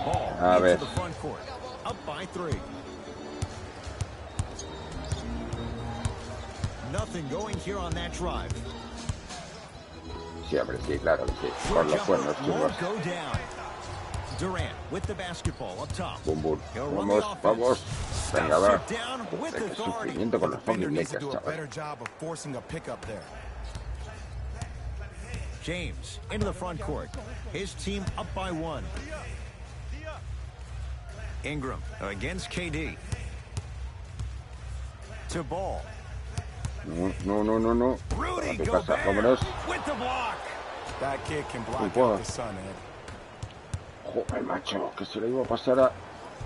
Ball A into ver. the front court. Up by 3. Nothing going here on that drive. Sí, hombre, sí, claro que sí. Short Con los jumper cuernos, chicos. won't go down. Durant with the basketball up top. Bum, bum. He'll run the Vamos, offense. vamos. Venga, Stops va. it down with Joder, qué authority. sufrimiento con los Defender fucking needs to Lakers, do a chaval. better job of forcing a pickup there. James into the front court. His team up by 1. Ingram against KD. To Ball. No, no, no, no, no. Rudy A tu casa, Gobert vámonos. with the block. That kid can block Wow. out the sun, Ed. Joder, macho, que se le iba a pasar a...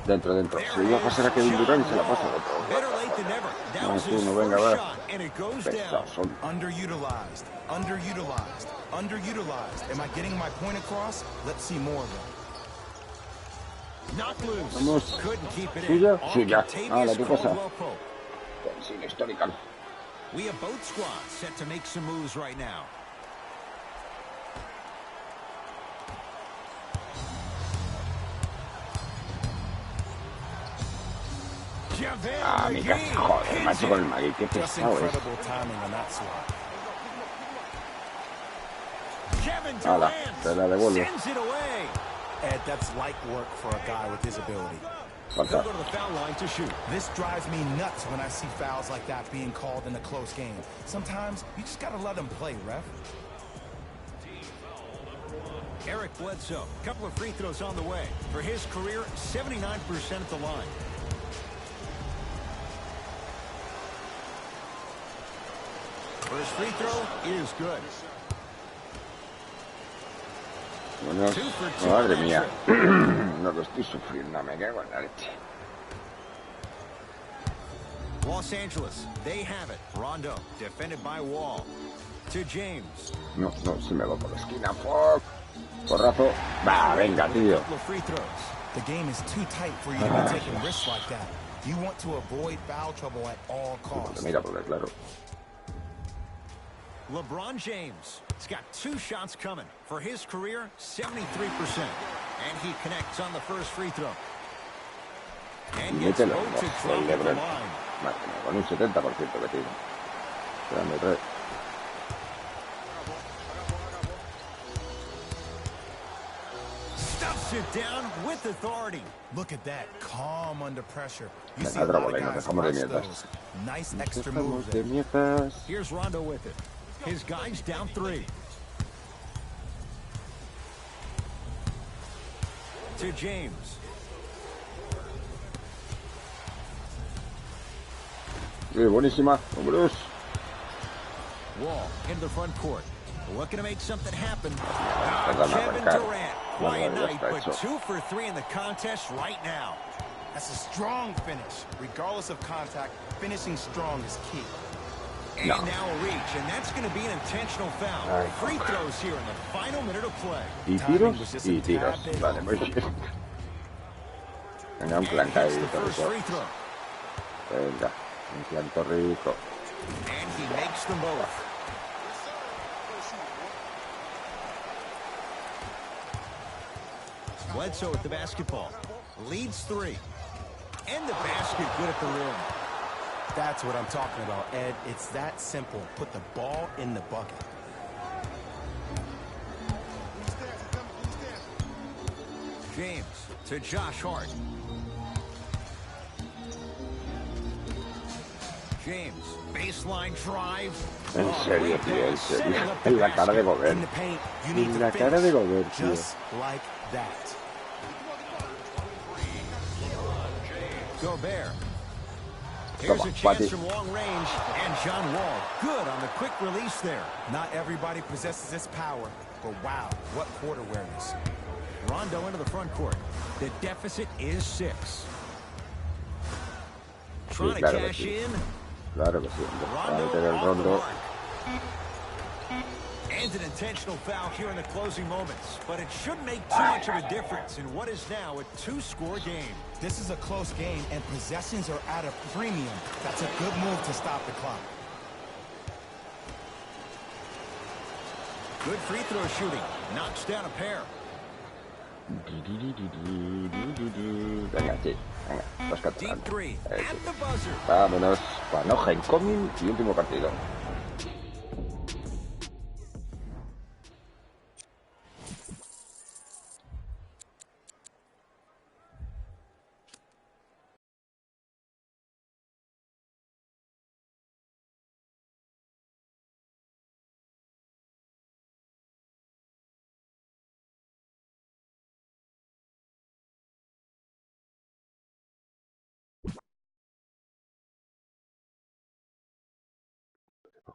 Dentro. Se le iba a pasar a Kevin Durant y se la pasa dentro. Better late than never. That No, was tú his no, venga, first va. shot, and it goes Pesados down. son. Underutilized, underutilized, underutilized. Am I getting my point across? Let's see more of them. Knocked loose. Vamos. Couldn't keep it ¿Suya? in. Off Sí, ya. Contavious Ah, la tu casa. Caldwell Pope. Sin historical. We have both squads set to make some moves right now. Ah, mi casa, joder, macho, con el Magui, qué Just pesado es. incredible timing on that swap. Kevin Hala, Durant te la devuelvo. sends it away. Ed, that's light work for a guy with his ability. He'll Falta. go to the foul line to shoot. This drives me nuts when I see fouls like that being called in a close game. Sometimes you just gotta let them play, ref. Eric Bledsoe, a couple of free throws on the way. For his career, 79% at the line. First free throw is good. Bueno, 2 for 2 madre on that mía. trip. No lo estoy sufriendo, me cago en la leche. Los Angeles, they have it. Rondo, defended by Wall. To James. No, se me va por la esquina. Fuck. Porrazo. Va, venga, tío. Couple of free throws. The game is too tight for you to be taking risks like that. You want to avoid foul trouble at all costs. Mira, porque claro. LeBron James has got 2 shots coming. For his career, 73%. And he connects on the first free throw. And gets Mételo. both to El drop at the Lebron. line. Madre mía, con un 70% que tiene. Dame 3. Stuffs it down with authority. Look at that, calm under pressure. You Venga, see a otra lot of bola y nos guys dejamos de rush mierdas. those. Nice extra move Estamos de there. mierdas. Here's Rondo with it. His guys down 3. To James. Buenísima. Vámonos. Wall into the front court. Looking to make something happen. Perdón, Kevin arrancar. Durant. Bueno, Quiet ya night, está but hecho. 2 for 3 in the contest right now. That's a strong finish. Regardless of contact, finishing strong is key. And now a reach, and that's going to be an intentional foul. Ay, Free throws here in the final minute of play. Y tiros y tiros. Vale, muy bien. Venga, un And planca hits ahí, the first rico. free throw. Venga, un planto rico. And he makes them both. Bledsoe with the basketball. Leads 3. And the basket good at the rim. That's what I'm talking about, Ed. It's that simple. Put the ball in the bucket. James to Josh Hart. James, baseline drive. En serio, tío, en serio. En la cara de Gobert. En la cara de Gobert, tío. Just like that. Gobert. Here's a chance from long range, and John Wall, good on the quick release there. Not everybody possesses this power, but wow, what court awareness. Rondo into the front court. The deficit is 6. Trying to cash in. Claro que sí. Rondo. And an intentional foul here in the closing moments, but it shouldn't make too much of a difference in what is now a 2-score game. This is a close game, and possessions are at a premium. That's a good move to stop the clock. Good free throw shooting. Knocks down a pair. Venga, sí. Venga, los Deep 3 at the buzzer. Vámonos. Panoja incoming y último partido.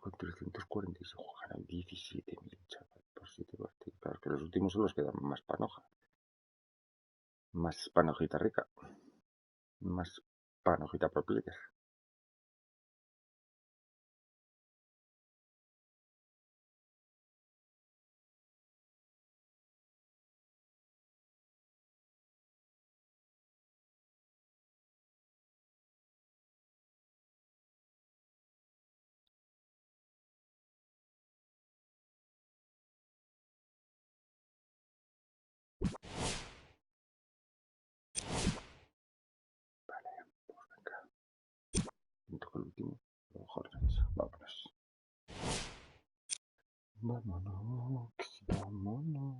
Con 340 y se jugarán 17.000, chaval, por 7 partidos. Claro, que los últimos son los que dan más panoja. Más panojita rica. Más panojita por players. Toco el último. Vámonos. Vámonos. Vámonos.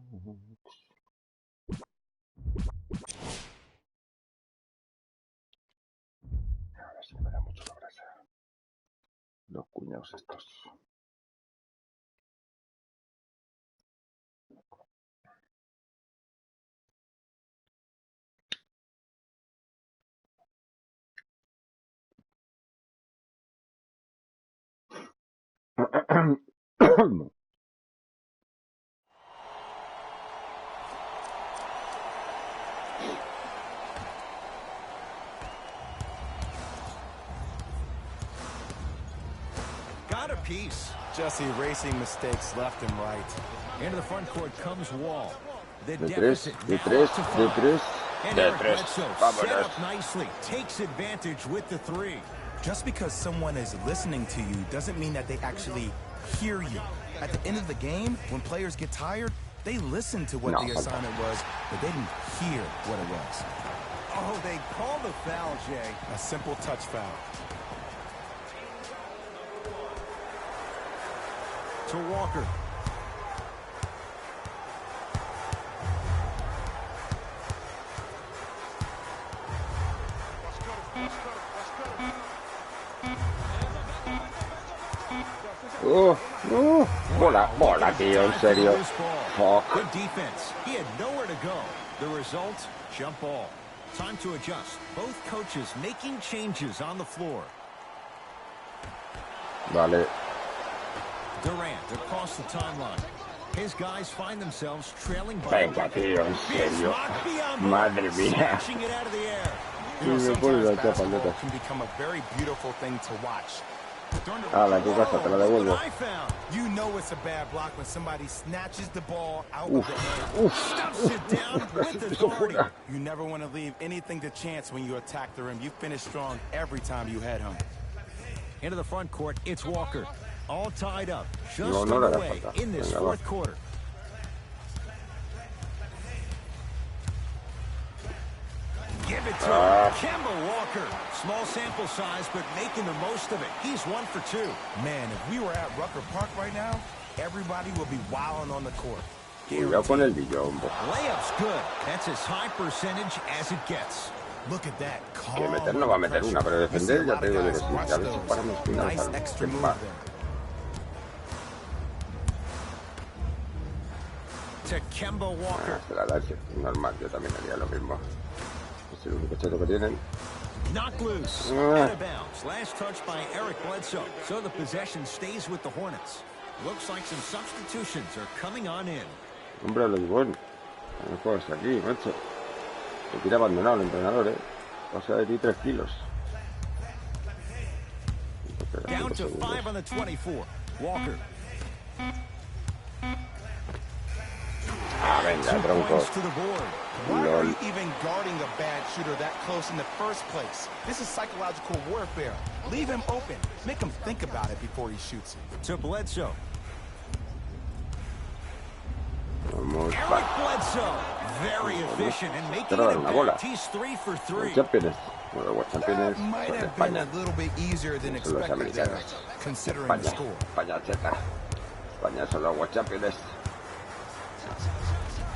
Ahora sí me da mucho la brasa. Los cuñados estos. Got a piece. Just erasing mistakes left and right. Into the front court comes Wall. The De deficit tres, de now tres, up to de 5. tres, And de Eric tres. Bledsoe set Vámonos. up nicely. Takes advantage with the 3. Just because someone is listening to you doesn't mean that they actually hear you. At the end of the game, when players get tired, they listen to what the assignment was, but they didn't hear what it was. Oh, they call the foul, Jay. A simple touch foul. To Walker. Bola, tío, en serio. Fuck. Good defense. He had nowhere to go. The result, jump ball. Time to adjust. Both coaches making changes on the floor. Vale. Durant across the timeline. His guys find themselves trailing by. Venga, tío, en serio. Madre mía. Smashing it out of the air. You know, Sí, me pone sometimes la basketball chapaleta. can become a very beautiful thing to watch. La tu casa, te la devuelvo. You know it's a bad block when somebody snatches the ball out of the air. Stuffs it down with authority. You never want to leave anything to chance when you attack the rim. You finish strong every time you head home. Into the front court, it's Walker. All tied up. Just No le hará underway falta. in this Venga, fourth va. quarter. it to him. Kemba Walker. Small sample size, but making the most of it. He's 1 for 2. Man, if we were at Rucker Park right now, everybody would be wilding on the court. Cuidado con el billombo. Layup's good. That's as high percentage as it gets. Look at that. Que meter no va a meter una, pero defender ya te digo yo que sí. A ver si paramos finales Nice al extra move tempa. To Kemba Walker. Se la da, sí, normal, yo también haría lo mismo. Es el único cheto que tienen. Knocked loose. Out of bounds. Last touch by Eric Bledsoe. So the possession stays with the Hornets. Looks like some substitutions are coming on in. Hombre, lo digo, no juegas aquí, macho. Te quiere abandonado el entrenador, Pasa de ti 3 kilos. Down to 5 on the 24. Walker. Ah, venga, 2 tronco. points to the board. Why are you even guarding a bad shooter that close in the first place? This is psychological warfare. Leave him open. Make him think about it before he shoots it. To Bledsoe. Vamos, Eric Bledsoe. Very efficient and making it a bet. He's 3 for 3. Champions. Bueno, Champions That might son de have been España. a little bit easier than Son los expected there, americanos. considering España, the score. España checa. España son los World Champions.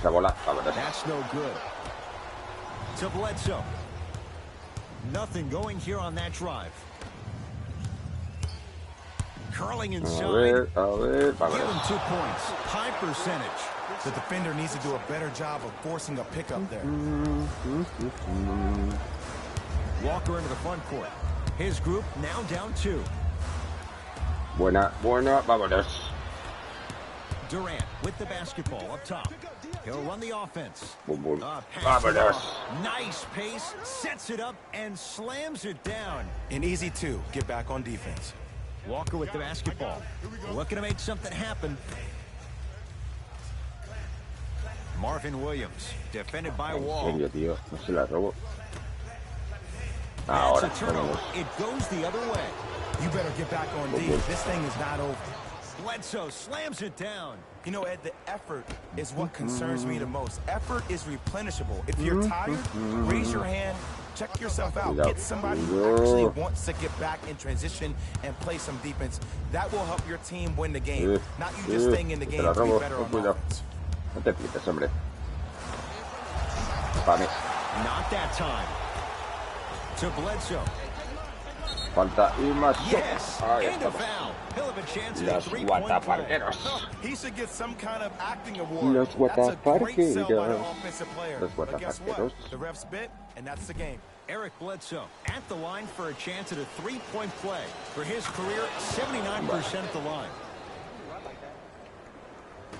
Se bola, vámonos. That's no good. To Bledsoe. Nothing going here on that drive. Curling inside. A ver, Give him vámonos. 2 points. High percentage. The defender needs to do a better job of forcing a pickup there. Walker into the front court. His group now down 2. Buena, buena, vámonos. Durant with the basketball up top. He'll run the offense. Boom, boom. Pass it Vámonos. off. Nice pace. Sets it up and slams it down. An easy 2. Get back on defense. Walker with the basketball. Looking to make something happen. Marvin Williams, defended by En Wall. serio, tío, no se la robo. That's Ahora, a turnover. vámonos. It goes the other way. You better get back on D. This thing is not over. Bledsoe slams it down. You know, Ed, the effort is what concerns me the most. Effort is replenishable. If you're tired, raise your hand, check yourself out. Get somebody who actually wants to get back in transition and play some defense. That will help your team win the game. Not you just staying in the game to be better on offense. No te flipes, hombre. Pa' mí. Not that time. To Bledsoe. Falta y más. Yes, Ahí and a estamos. foul. He'll have a chance at a Los 3-point play. guataparqueros. He should get some kind of acting award. Los That's a great sell by the guataparqueros. offensive player. Los But guess what? guataparqueros. The refs bit, and that's the game. Eric Bledsoe at the line for a chance at a 3-point play. For his career, 79% at the line.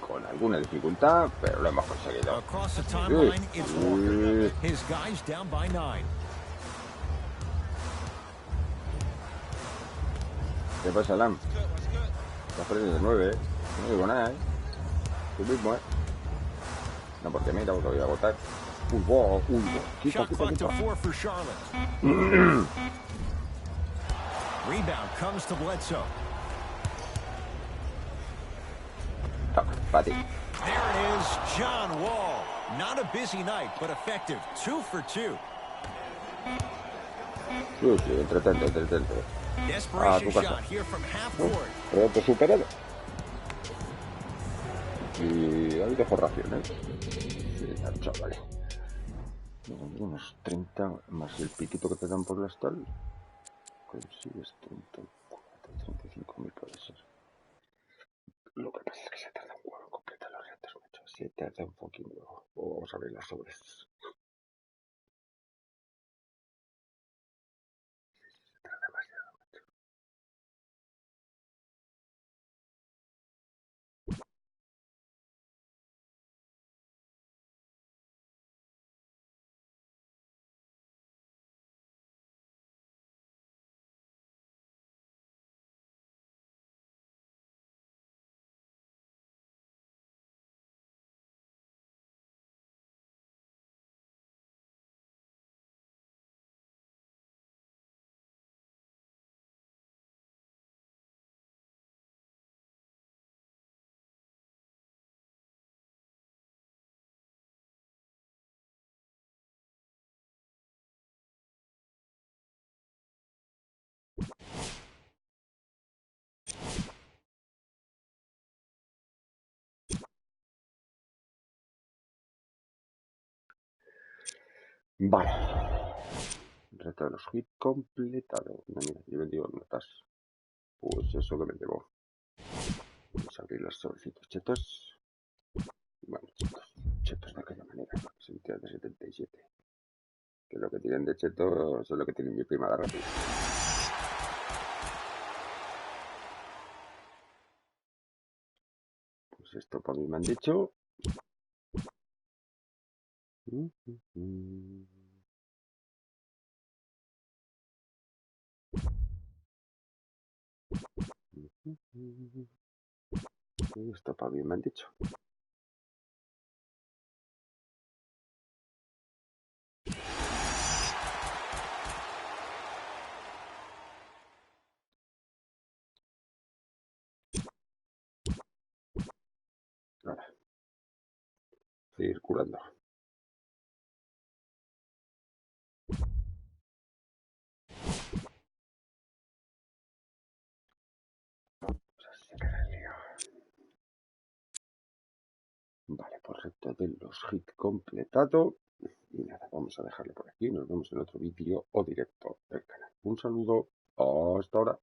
Con alguna dificultad, pero lo hemos conseguido. Across the timeline, it's Walker. His guys down by 9. ¿Qué pasa, Lam? Estás perdiendo de 9, No digo nada, Tú mismo, No, porque mira, porque voy a votar. Quita, Shot quita, clock to quita. 4 for Charlotte. Rebound comes to Bledsoe. Toma, para ti. There it is, John Wall. Not a busy night, but effective. 2 for 2. Sí, sí, entretente. Desperation tu casa. shot here from half court. Reto superado. Y ha habido forraciones. Sí, chavales. Unos 30 más el piquito que te dan por la tal. Consigues 34, 35.000 puede ser. Lo que pasa es que se tarda un huevo en completar los retos, macho. Se tarda un fucking huevo. O vamos a abrir las sobres. Vale. Reto de los hits completado. No, mira, yo 22 notas. Pues eso que me llevo. Vamos a abrir las solicitudes chetos. Bueno, chetos de aquella manera. Sentido de 77. Que lo que tienen de chetos es lo que tiene mi prima la rápida. Pues esto para mí me han dicho. Esto para mí me han dicho. Ahora, circulando. Vale, por reto de los hits completado. Y nada, vamos a dejarlo por aquí. Nos vemos en otro vídeo o directo del canal. Un saludo. Hasta ahora.